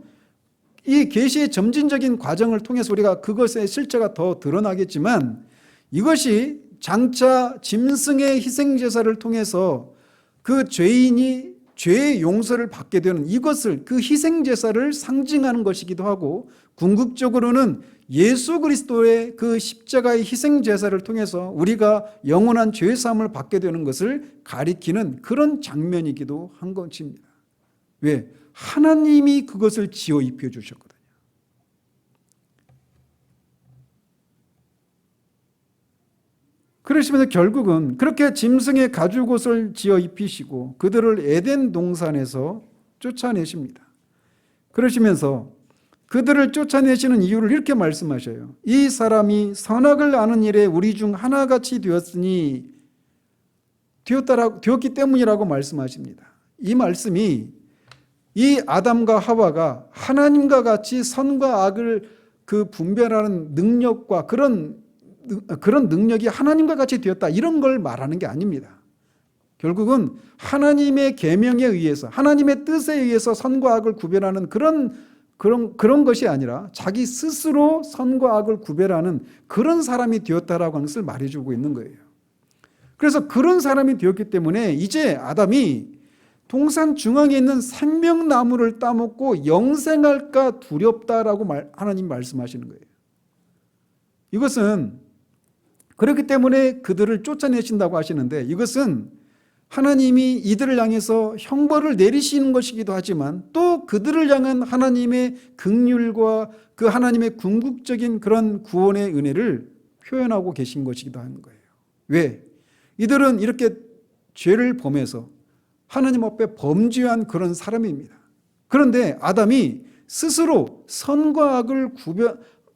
이 계시의 점진적인 과정을 통해서 우리가 그것의 실체가 더 드러나겠지만, 이것이 장차 짐승의 희생제사를 통해서 그 죄인이 죄의 용서를 받게 되는 이것을, 그 희생제사를 상징하는 것이기도 하고, 궁극적으로는 예수 그리스도의 그 십자가의 희생제사를 통해서 우리가 영원한 죄사함을 받게 되는 것을 가리키는 그런 장면이기도 한 것입니다. 왜? 하나님이 그것을 지어 입혀주셨거든요. 그러시면서 결국은 그렇게 짐승의 가죽옷을 지어 입히시고 그들을 에덴 동산에서 쫓아내십니다. 그러시면서 그들을 쫓아내시는 이유를 이렇게 말씀하셔요. 이 사람이 선악을 아는 일에 우리 중 하나같이 되었기 때문이라고 말씀하십니다. 이 말씀이 이 아담과 하와가 하나님과 같이 선과 악을 분별하는 능력과 그런 능력이 하나님과 같이 되었다, 이런 걸 말하는 게 아닙니다. 결국은 하나님의 계명에 의해서, 하나님의 뜻에 의해서 선과 악을 구별하는 그런 것이 아니라 자기 스스로 선과 악을 구별하는 그런 사람이 되었다라고 하는 것을 말해주고 있는 거예요. 그래서 그런 사람이 되었기 때문에 이제 아담이 동산 중앙에 있는 생명나무를 따먹고 영생할까 두렵다라고 하나님 말씀하시는 거예요. 이것은 그렇기 때문에 그들을 쫓아내신다고 하시는데, 이것은 하나님이 이들을 향해서 형벌을 내리시는 것이기도 하지만 또 그들을 향한 하나님의 긍휼과 그 하나님의 궁극적인 그런 구원의 은혜를 표현하고 계신 것이기도 하는 거예요. 왜? 이들은 이렇게 죄를 범해서 하나님 앞에 범죄한 그런 사람입니다. 그런데 아담이 스스로 선과 악을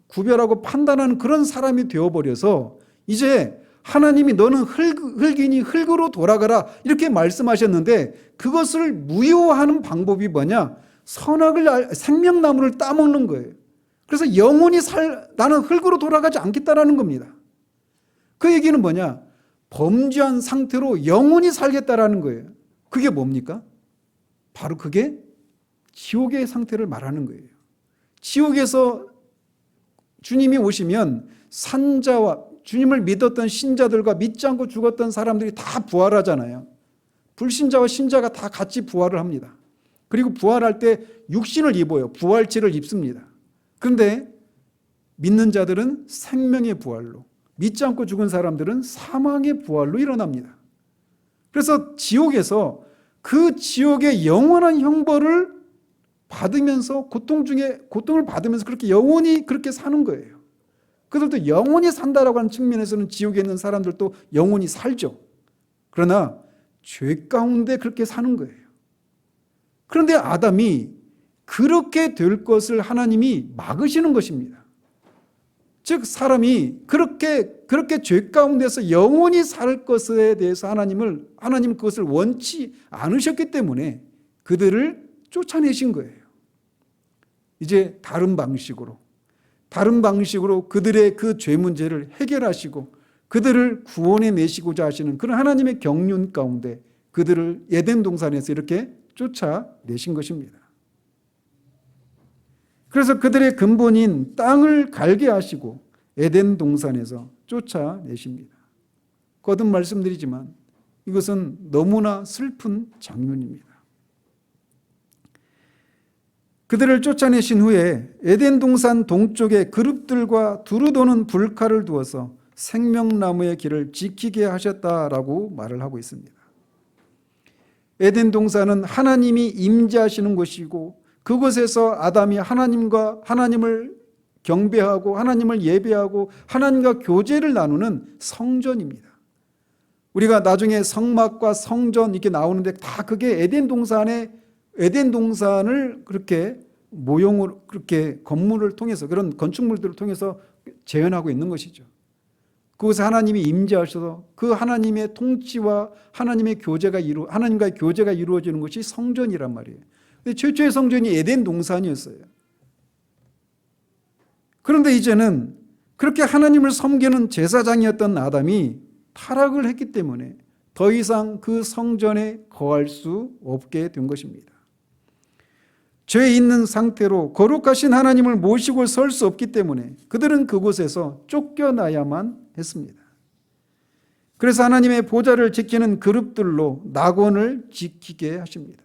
구별하고 판단하는 그런 사람이 되어버려서 이제 하나님이 너는 흙이니 흙으로 돌아가라 이렇게 말씀하셨는데, 그것을 무효화하는 방법이 뭐냐? 생명나무를 따먹는 거예요. 그래서 영원히 나는 흙으로 돌아가지 않겠다라는 겁니다. 그 얘기는 뭐냐? 범죄한 상태로 영원히 살겠다라는 거예요. 그게 뭡니까? 바로 그게 지옥의 상태를 말하는 거예요. 지옥에서 주님이 오시면 산자와 주님을 믿었던 신자들과 믿지 않고 죽었던 사람들이 다 부활하잖아요. 불신자와 신자가 다 같이 부활을 합니다. 그리고 부활할 때 육신을 입어요. 부활체를 입습니다. 그런데 믿는 자들은 생명의 부활로, 믿지 않고 죽은 사람들은 사망의 부활로 일어납니다. 그래서 지옥에서 그 지옥의 영원한 형벌을 받으면서 고통을 받으면서 그렇게 영원히 그렇게 사는 거예요. 그들도 영원히 산다라고 하는 측면에서는 지옥에 있는 사람들도 영원히 살죠. 그러나 죄 가운데 그렇게 사는 거예요. 그런데 아담이 그렇게 될 것을 하나님이 막으시는 것입니다. 즉 사람이 그렇게 죄 가운데서 영원히 살 것에 대해서 하나님은 그것을 원치 않으셨기 때문에 그들을 쫓아내신 거예요. 이제 다른 방식으로 그들의 그 죄 문제를 해결하시고 그들을 구원해 내시고자 하시는 그런 하나님의 경륜 가운데 그들을 에덴 동산에서 이렇게 쫓아내신 것입니다. 그래서 그들의 근본인 땅을 갈게 하시고 에덴 동산에서 쫓아내십니다. 거듭 말씀드리지만 이것은 너무나 슬픈 장면입니다. 그들을 쫓아내신 후에 에덴 동산 동쪽에 그룹들과 두루 도는 불칼을 두어서 생명나무의 길을 지키게 하셨다라고 말을 하고 있습니다. 에덴 동산은 하나님이 임재하시는 곳이고 그곳에서 아담이 하나님을 경배하고 하나님을 예배하고 하나님과 교제를 나누는 성전입니다. 우리가 나중에 성막과 성전 이렇게 나오는데 다 그게 에덴 동산을 그렇게 모형으로 그렇게 건물을 통해서 그런 건축물들을 통해서 재현하고 있는 것이죠. 그곳에 하나님이 임재하셔서 그 하나님의 통치와 하나님과의 교제가 이루어지는 것이 성전이란 말이에요. 근데 최초의 성전이 에덴 동산이었어요. 그런데 이제는 그렇게 하나님을 섬기는 제사장이었던 아담이 타락을 했기 때문에 더 이상 그 성전에 거할 수 없게 된 것입니다. 죄 있는 상태로 거룩하신 하나님을 모시고 설 수 없기 때문에 그들은 그곳에서 쫓겨나야만 했습니다. 그래서 하나님의 보좌를 지키는 그룹들로 낙원을 지키게 하십니다.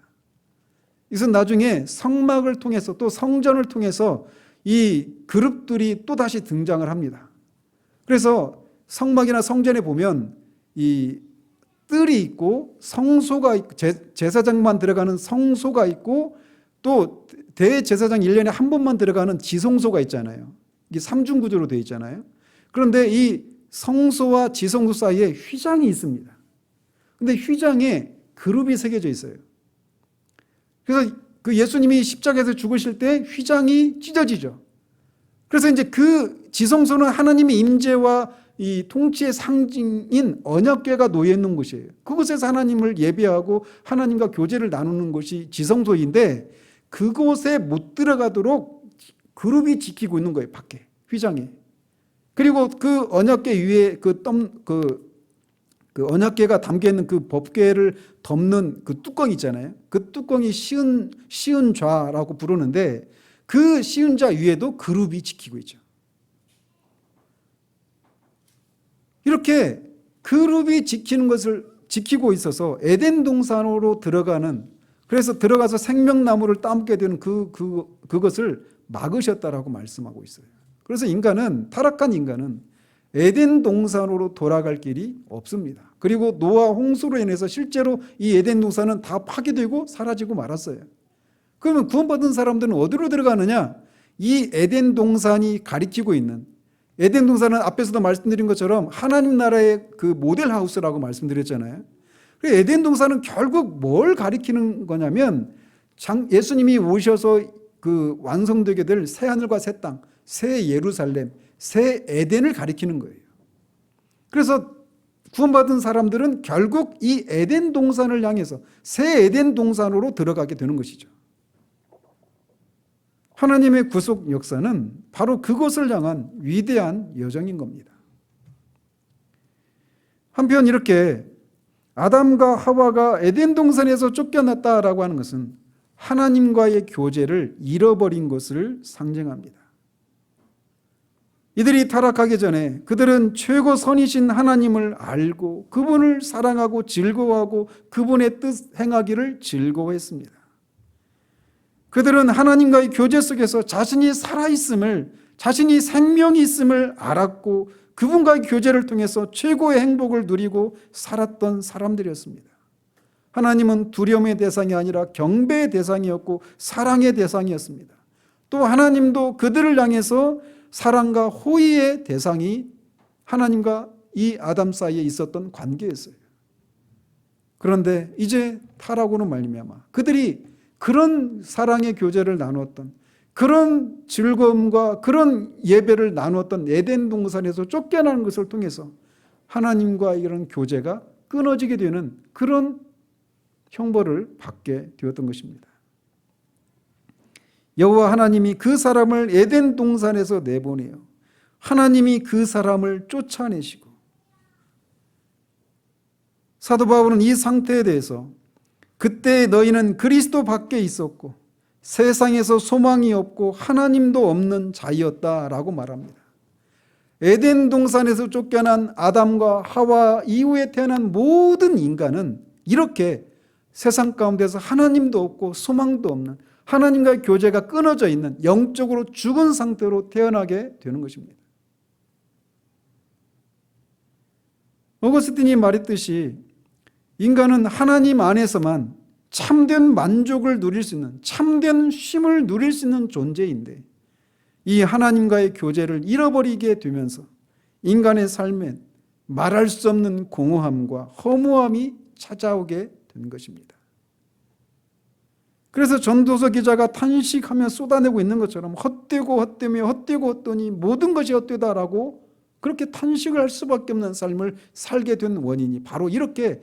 이것은 나중에 성막을 통해서 또 성전을 통해서 이 그룹들이 또 다시 등장을 합니다. 그래서 성막이나 성전에 보면 이 뜰이 있고 성소가 있고 제사장만 들어가는 성소가 있고 또 대제사장 1년에 한 번만 들어가는 지성소가 있잖아요. 이게 삼중 구조로 되어 있잖아요. 그런데 이 성소와 지성소 사이에 휘장이 있습니다. 그런데 휘장에 그룹이 새겨져 있어요. 그래서 그 예수님이 십자가에서 죽으실 때 휘장이 찢어지죠. 그래서 이제 그 지성소는 하나님의 임재와 이 통치의 상징인 언약궤가 놓여 있는 곳이에요. 그곳에서 하나님을 예배하고 하나님과 교제를 나누는 곳이 지성소인데 그곳에 못 들어가도록 그룹이 지키고 있는 거예요. 밖에 휘장에. 그리고 그 언약궤 위에 그 언약궤가 담겨 있는 그 법궤를 덮는 그 뚜껑 있잖아요. 그 뚜껑이 시은좌라고 부르는데 그 시은좌 위에도 그룹이 지키고 있죠. 이렇게 그룹이 지키는 것을 지키고 있어서 에덴 동산으로 그래서 들어가서 생명나무를 따먹게 되는 그것을 막으셨다라고 말씀하고 있어요. 그래서 타락한 인간은 에덴 동산으로 돌아갈 길이 없습니다. 그리고 노아 홍수로 인해서 실제로 이 에덴 동산은 다 파괴되고 사라지고 말았어요. 그러면 구원받은 사람들은 어디로 들어가느냐? 이 에덴 동산이 가리키고 있는, 에덴 동산은 앞에서도 말씀드린 것처럼 하나님 나라의 그 모델 하우스라고 말씀드렸잖아요. 에덴 동산은 결국 뭘 가리키는 거냐면 예수님이 오셔서 그 완성되게 될 새 하늘과 새 땅, 새 예루살렘, 새 에덴을 가리키는 거예요. 그래서 구원받은 사람들은 결국 이 에덴 동산을 향해서 새 에덴 동산으로 들어가게 되는 것이죠. 하나님의 구속 역사는 바로 그것을 향한 위대한 여정인 겁니다. 한편 이렇게 아담과 하와가 에덴 동산에서 쫓겨났다라고 하는 것은 하나님과의 교제를 잃어버린 것을 상징합니다. 이들이 타락하기 전에 그들은 최고 선이신 하나님을 알고 그분을 사랑하고 즐거워하고 그분의 뜻 행하기를 즐거워했습니다. 그들은 하나님과의 교제 속에서 자신이 살아있음을 자신이 생명이 있음을 알았고 그분과의 교제를 통해서 최고의 행복을 누리고 살았던 사람들이었습니다. 하나님은 두려움의 대상이 아니라 경배의 대상이었고 사랑의 대상이었습니다. 또 하나님도 그들을 향해서 사랑과 호의의 대상이 하나님과 이 아담 사이에 있었던 관계였어요. 그런데 이제 타락으로 말미암아 그들이 그런 사랑의 교제를 나누었던, 그런 즐거움과 그런 예배를 나누었던 에덴 동산에서 쫓겨나는 것을 통해서 하나님과 이런 교제가 끊어지게 되는 그런 형벌을 받게 되었던 것입니다. 여호와 하나님이 그 사람을 에덴 동산에서 내보내어 하나님이 그 사람을 쫓아내시고, 사도 바울은 이 상태에 대해서 그때 너희는 그리스도 밖에 있었고 세상에서 소망이 없고 하나님도 없는 자였다라고 말합니다. 에덴 동산에서 쫓겨난 아담과 하와 이후에 태어난 모든 인간은 이렇게 세상 가운데서 하나님도 없고 소망도 없는, 하나님과의 교제가 끊어져 있는 영적으로 죽은 상태로 태어나게 되는 것입니다. 어거스틴이 말했듯이 인간은 하나님 안에서만 참된 만족을 누릴 수 있는, 참된 쉼을 누릴 수 있는 존재인데 이 하나님과의 교제를 잃어버리게 되면서 인간의 삶엔 말할 수 없는 공허함과 허무함이 찾아오게 된 것입니다. 그래서 전도서 기자가 탄식하며 쏟아내고 있는 것처럼 헛되고 헛되며 헛되고 헛되니 모든 것이 헛되다라고 그렇게 탄식을 할 수밖에 없는 삶을 살게 된 원인이 바로 이렇게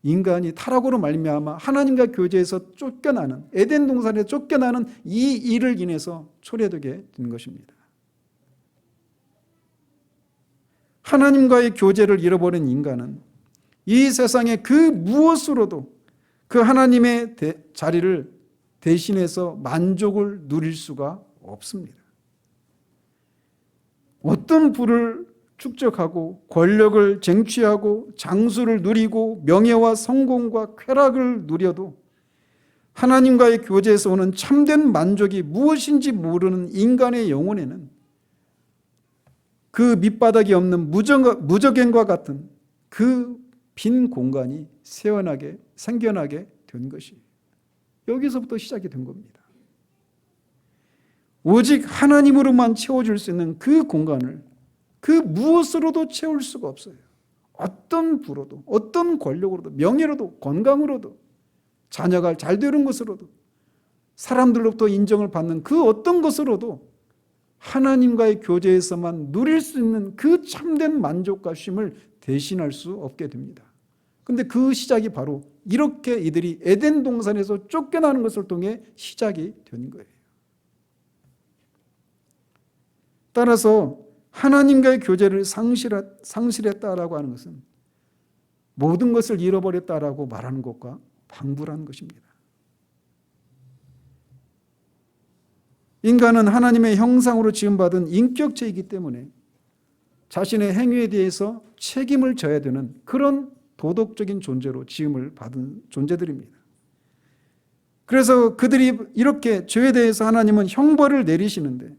인간이 타락으로 말미암아 하나님과 교제에서 쫓겨나는, 에덴 동산에 쫓겨나는 이 일을 인해서 초래되게 된 것입니다. 하나님과의 교제를 잃어버린 인간은 이 세상의 그 무엇으로도 그 하나님의 자리를 대신해서 만족을 누릴 수가 없습니다. 어떤 부를 축적하고 권력을 쟁취하고 장수를 누리고 명예와 성공과 쾌락을 누려도 하나님과의 교제에서 오는 참된 만족이 무엇인지 모르는 인간의 영혼에는 그 밑바닥이 없는 무저갱과 같은 그 빈 공간이 생겨나게 된 것이 여기서부터 시작이 된 겁니다. 오직 하나님으로만 채워줄 수 있는 그 공간을 그 무엇으로도 채울 수가 없어요. 어떤 부로도, 어떤 권력으로도, 명예로도, 건강으로도, 자녀가 잘 되는 것으로도, 사람들로부터 인정을 받는 그 어떤 것으로도 하나님과의 교제에서만 누릴 수 있는 그 참된 만족과 쉼을 대신할 수 없게 됩니다. 그런데 그 시작이 바로 이렇게 이들이 에덴 동산에서 쫓겨나는 것을 통해 시작이 된 거예요. 따라서 하나님과의 교제를 상실했다라고 하는 것은 모든 것을 잃어버렸다라고 말하는 것과 방불한 것입니다. 인간은 하나님의 형상으로 지음받은 인격체이기 때문에 자신의 행위에 대해서 책임을 져야 되는 그런 도덕적인 존재로 지음을 받은 존재들입니다. 그래서 그들이 이렇게 죄에 대해서 하나님은 형벌을 내리시는데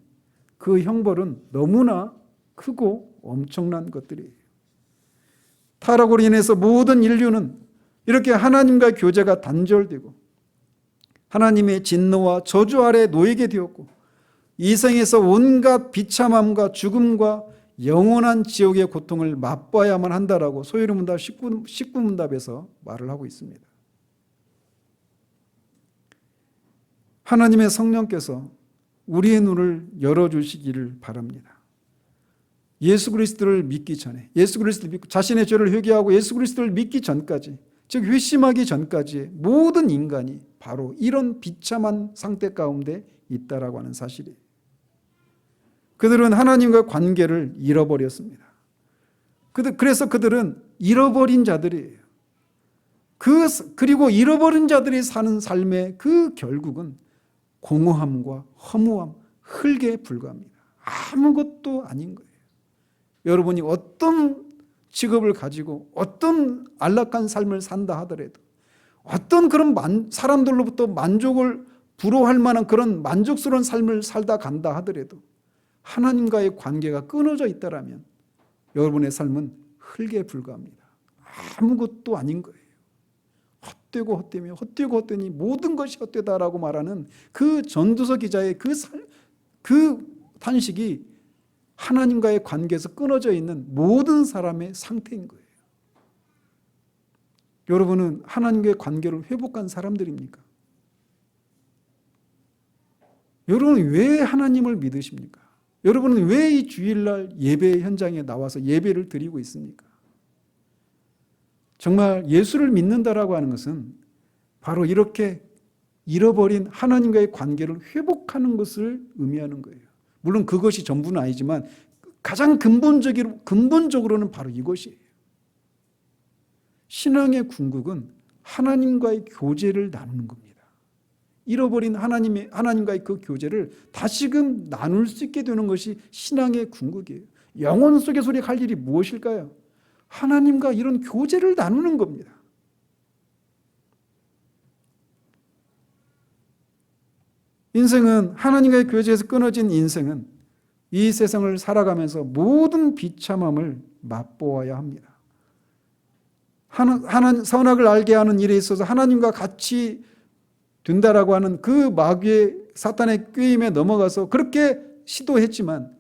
그 형벌은 너무나 크고 엄청난 것들이에요. 타락으로 인해서 모든 인류는 이렇게 하나님과 교제가 단절되고 하나님의 진노와 저주 아래 놓이게 되었고 이 생에서 온갖 비참함과 죽음과 영원한 지옥의 고통을 맛봐야만 한다라고 소요리문답 19문답에서 말을 하고 있습니다. 하나님의 성령께서 우리의 눈을 열어주시기를 바랍니다. 예수 그리스도를 믿기 전에, 예수 그리스도를 믿고 자신의 죄를 회개하고 예수 그리스도를 믿기 전까지, 즉 회심하기 전까지의 모든 인간이 바로 이런 비참한 상태 가운데 있다라고 하는 사실이에요. 그들은 하나님과 관계를 잃어버렸습니다. 그래서 그들은 잃어버린 자들이에요. 그리고 잃어버린 자들이 사는 삶의 그 결국은 공허함과 허무함, 흙에 불과합니다. 아무것도 아닌 거예요. 여러분이 어떤 직업을 가지고 어떤 안락한 삶을 산다 하더라도 어떤 그런 사람들로부터 만족을 부러워할 만한 그런 만족스러운 삶을 살다 간다 하더라도 하나님과의 관계가 끊어져 있다라면 여러분의 삶은 흙에 불과합니다. 아무것도 아닌 거예요. 헛되고 헛되며 헛되고 헛되니 모든 것이 헛되다라고 말하는 그 전도서 기자의 그 탄식이 하나님과의 관계에서 끊어져 있는 모든 사람의 상태인 거예요. 여러분은 하나님과의 관계를 회복한 사람들입니까? 여러분은 왜 하나님을 믿으십니까? 여러분은 왜 이 주일날 예배 현장에 나와서 예배를 드리고 있습니까? 정말 예수를 믿는다라고 하는 것은 바로 이렇게 잃어버린 하나님과의 관계를 회복하는 것을 의미하는 거예요. 물론 그것이 전부는 아니지만 가장 근본적으로는 바로 이것이에요. 신앙의 궁극은 하나님과의 교제를 나누는 겁니다. 잃어버린 하나님과의 그 교제를 다시금 나눌 수 있게 되는 것이 신앙의 궁극이에요. 영혼 속에서 우리가 할 일이 무엇일까요? 하나님과 이런 교제를 나누는 겁니다. 인생은 하나님과의 교제에서 끊어진 인생은 이 세상을 살아가면서 모든 비참함을 맛보아야 합니다. 선악을 알게 하는 일에 있어서 하나님과 같이 된다라고 하는 그 마귀의 사탄의 꾀임에 넘어가서 그렇게 시도했지만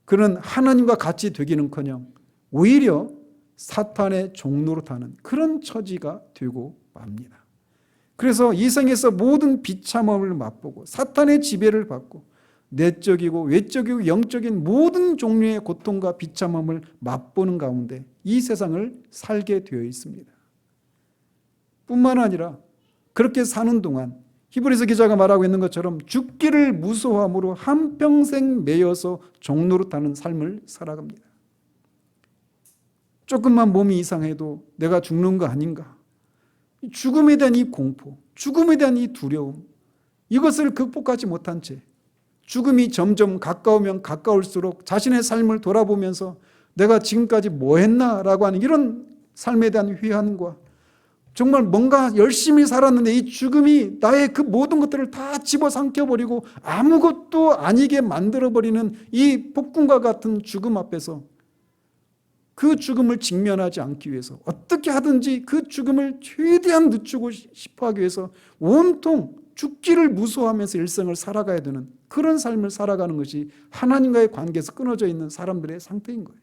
그는 하나님과 같이 되기는커녕 오히려 사탄의 종노릇하는 그런 처지가 되고 맙니다. 그래서 이 생에서 모든 비참함을 맛보고 사탄의 지배를 받고 내적이고 외적이고 영적인 모든 종류의 고통과 비참함을 맛보는 가운데 이 세상을 살게 되어 있습니다. 뿐만 아니라 그렇게 사는 동안 히브리서 기자가 말하고 있는 것처럼 죽기를 무서워함으로 한평생 매여서 종노릇하는 삶을 살아갑니다. 조금만 몸이 이상해도 내가 죽는 거 아닌가? 죽음에 대한 이 공포, 죽음에 대한 이 두려움, 이것을 극복하지 못한 채 죽음이 점점 가까우면 가까울수록 자신의 삶을 돌아보면서 내가 지금까지 뭐 했나라고 하는 이런 삶에 대한 회한과 정말 뭔가 열심히 살았는데 이 죽음이 나의 그 모든 것들을 다 집어삼켜버리고 아무것도 아니게 만들어버리는 이 폭군과 같은 죽음 앞에서 그 죽음을 직면하지 않기 위해서 어떻게 하든지 그 죽음을 최대한 늦추고 싶어 하기 위해서 온통 죽기를 무서워하면서 일생을 살아가야 되는 그런 삶을 살아가는 것이 하나님과의 관계에서 끊어져 있는 사람들의 상태인 거예요.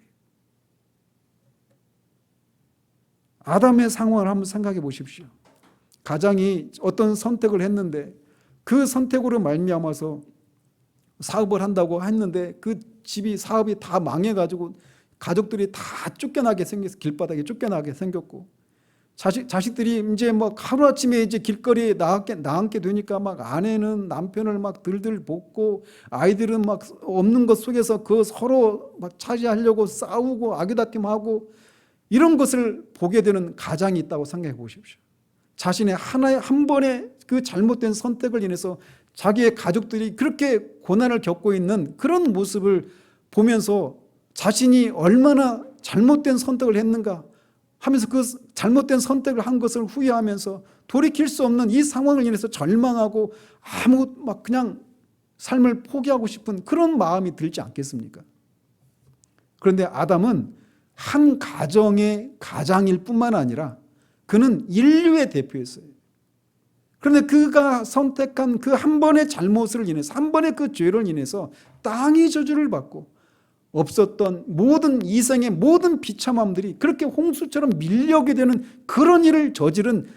아담의 상황을 한번 생각해 보십시오. 가장이 어떤 선택을 했는데 그 선택으로 말미암아서 사업을 한다고 했는데 그 집이 사업이 다 망해가지고 가족들이 다 쫓겨나게 생겨서 길바닥에 쫓겨나게 생겼고 자식들이 이제 막 하루아침에 이제 길거리에 나앉게 되니까 막 아내는 남편을 막 들들 볶고 아이들은 막 없는 것 속에서 그 서로 막 차지하려고 싸우고 아귀다툼하고 이런 것을 보게 되는 가장이 있다고 생각해 보십시오. 자신의 한 번의 그 잘못된 선택을 인해서 자기의 가족들이 그렇게 고난을 겪고 있는 그런 모습을 보면서 자신이 얼마나 잘못된 선택을 했는가 하면서 그 잘못된 선택을 한 것을 후회하면서 돌이킬 수 없는 이 상황을 인해서 절망하고 막 그냥 삶을 포기하고 싶은 그런 마음이 들지 않겠습니까? 그런데 아담은 한 가정의 가장일 뿐만 아니라 그는 인류의 대표였어요. 그런데 그가 선택한 그 한 번의 잘못을 인해서 한 번의 그 죄를 인해서 땅이 저주를 받고 없었던 모든 이생의 모든 비참함들이 그렇게 홍수처럼 밀려오게 되는 그런 일을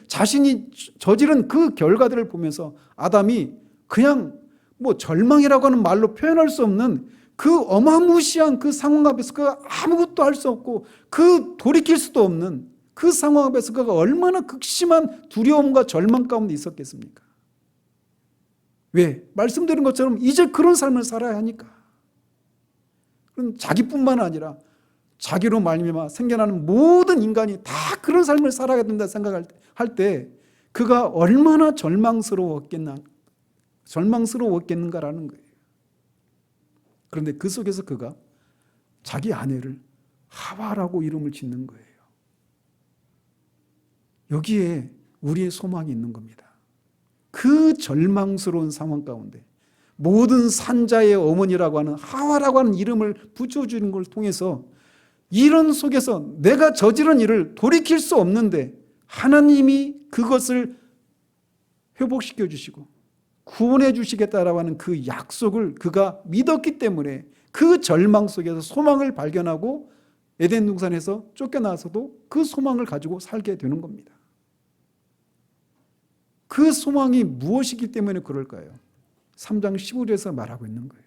자신이 저지른 그 결과들을 보면서 아담이 그냥 뭐 절망이라고 하는 말로 표현할 수 없는 그 어마무시한 그 상황 앞에서 그가 아무것도 할 수 없고 그 돌이킬 수도 없는 그 상황 앞에서 그가 얼마나 극심한 두려움과 절망 가운데 있었겠습니까? 왜? 말씀드린 것처럼 이제 그런 삶을 살아야 하니까. 그럼 자기뿐만 아니라 자기로 말미암아 생겨나는 모든 인간이 다 그런 삶을 살아야 된다 생각할 때 그가 얼마나 절망스러웠겠는가라는 거예요. 그런데 그 속에서 그가 자기 아내를 하와라고 이름을 짓는 거예요. 여기에 우리의 소망이 있는 겁니다. 그 절망스러운 상황 가운데 모든 산자의 어머니라고 하는 하와라고 하는 이름을 붙여주는 걸 통해서 이런 속에서 내가 저지른 일을 돌이킬 수 없는데 하나님이 그것을 회복시켜 주시고 구원해 주시겠다라고 하는 그 약속을 그가 믿었기 때문에 그 절망 속에서 소망을 발견하고 에덴 동산에서 쫓겨나서도 그 소망을 가지고 살게 되는 겁니다. 그 소망이 무엇이기 때문에 그럴까요? 3장 15절에서 말하고 있는 거예요.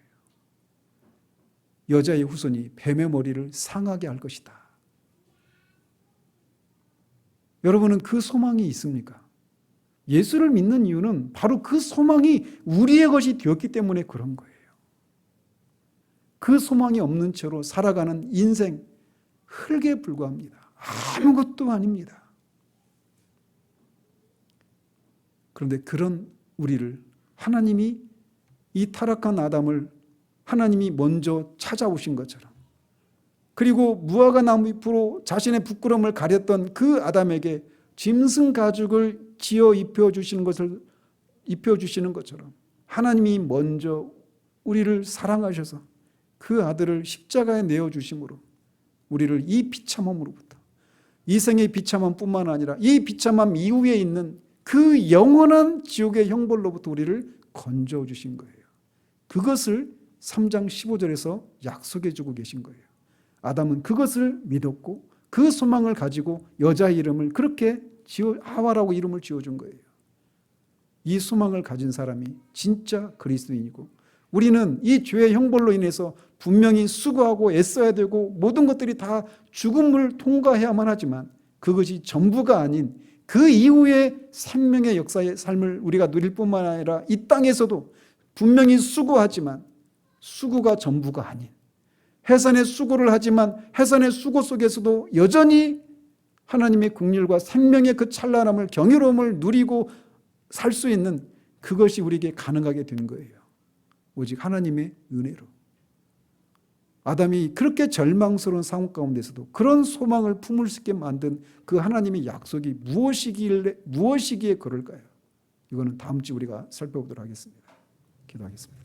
여자의 후손이 뱀의 머리를 상하게 할 것이다. 여러분은 그 소망이 있습니까? 예수를 믿는 이유는 바로 그 소망이 우리의 것이 되었기 때문에 그런 거예요. 그 소망이 없는 채로 살아가는 인생, 흙에 불과합니다. 아무것도 아닙니다. 그런데 그런 우리를 하나님이 이 타락한 아담을 하나님이 먼저 찾아오신 것처럼, 그리고 무화과 나무 잎으로 자신의 부끄러움을 가렸던 그 아담에게 짐승 가죽을 지어 입혀주시는 것처럼 하나님이 먼저 우리를 사랑하셔서 그 아들을 십자가에 내어주심으로 우리를 이 비참함으로부터, 이 생의 비참함뿐만 아니라 이 비참함 이후에 있는 그 영원한 지옥의 형벌로부터 우리를 건져주신 거예요. 그것을 3장 15절에서 약속해 주고 계신 거예요. 아담은 그것을 믿었고 그 소망을 가지고 여자의 이름을 그렇게 하와라고 이름을 지어준 거예요. 이 소망을 가진 사람이 진짜 그리스도인이고, 우리는 이 죄의 형벌로 인해서 분명히 수고하고 애써야 되고 모든 것들이 다 죽음을 통과해야만 하지만 그것이 전부가 아닌 그 이후의 생명의 역사의 삶을 우리가 누릴 뿐만 아니라 이 땅에서도 분명히 수고하지만 수고가 전부가 아닌, 해산의 수고를 하지만 해산의 수고 속에서도 여전히 하나님의 긍휼과 생명의 그 찬란함을, 경이로움을 누리고 살 수 있는 그것이 우리에게 가능하게 된 거예요. 오직 하나님의 은혜로. 아담이 그렇게 절망스러운 상황 가운데서도 그런 소망을 품을 수 있게 만든 그 하나님의 약속이 무엇이기에 그럴까요? 이거는 다음 주 우리가 살펴보도록 하겠습니다. 기도하겠습니다.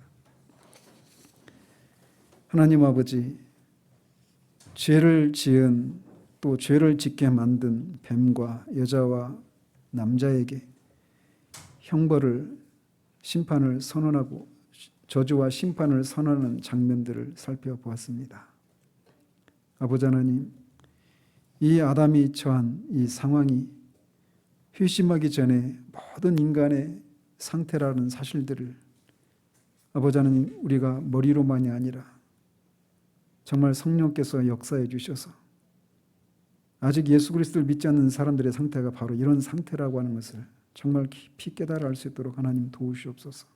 하나님 아버지, 죄를 지은, 또 죄를 짓게 만든 뱀과 여자와 남자에게 형벌을, 심판을 선언하고 저주와 심판을 선언하는 장면들을 살펴보았습니다. 아버지 하나님, 이 아담이 처한 이 상황이 회심하기 전에 모든 인간의 상태라는 사실들을 아버지 하나님, 우리가 머리로만이 아니라 정말 성령께서 역사해 주셔서 아직 예수 그리스도를 믿지 않는 사람들의 상태가 바로 이런 상태라고 하는 것을 정말 깊이 깨달아 알 수 있도록 하나님 도우시옵소서.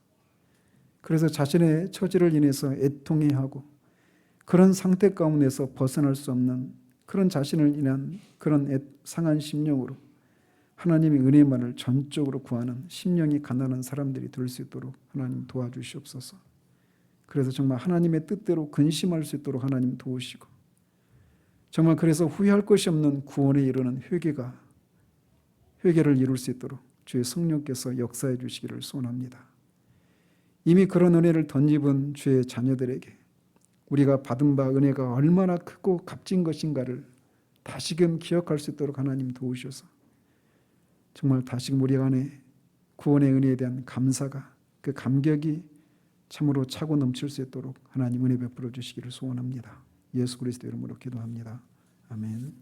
그래서 자신의 처지를 인해서 애통해하고 그런 상태 가운데서 벗어날 수 없는 그런 자신을 인한 그런 상한 심령으로 하나님의 은혜만을 전적으로 구하는 심령이 가난한 사람들이 될 수 있도록 하나님 도와주시옵소서. 그래서 정말 하나님의 뜻대로 근심할 수 있도록 하나님 도우시고, 정말 그래서 후회할 것이 없는 구원에 이르는 회개를 이룰 수 있도록 주의 성령께서 역사해 주시기를 소원합니다. 이미 그런 은혜를 덧입은 주의 자녀들에게 우리가 받은 바 은혜가 얼마나 크고 값진 것인가를 다시금 기억할 수 있도록 하나님 도우셔서 정말 다시금 우리 안에 구원의 은혜에 대한 감사가, 그 감격이 참으로 차고 넘칠 수 있도록 하나님 은혜 베풀어 주시기를 소원합니다. 예수 그리스도 이름으로 기도합니다. 아멘.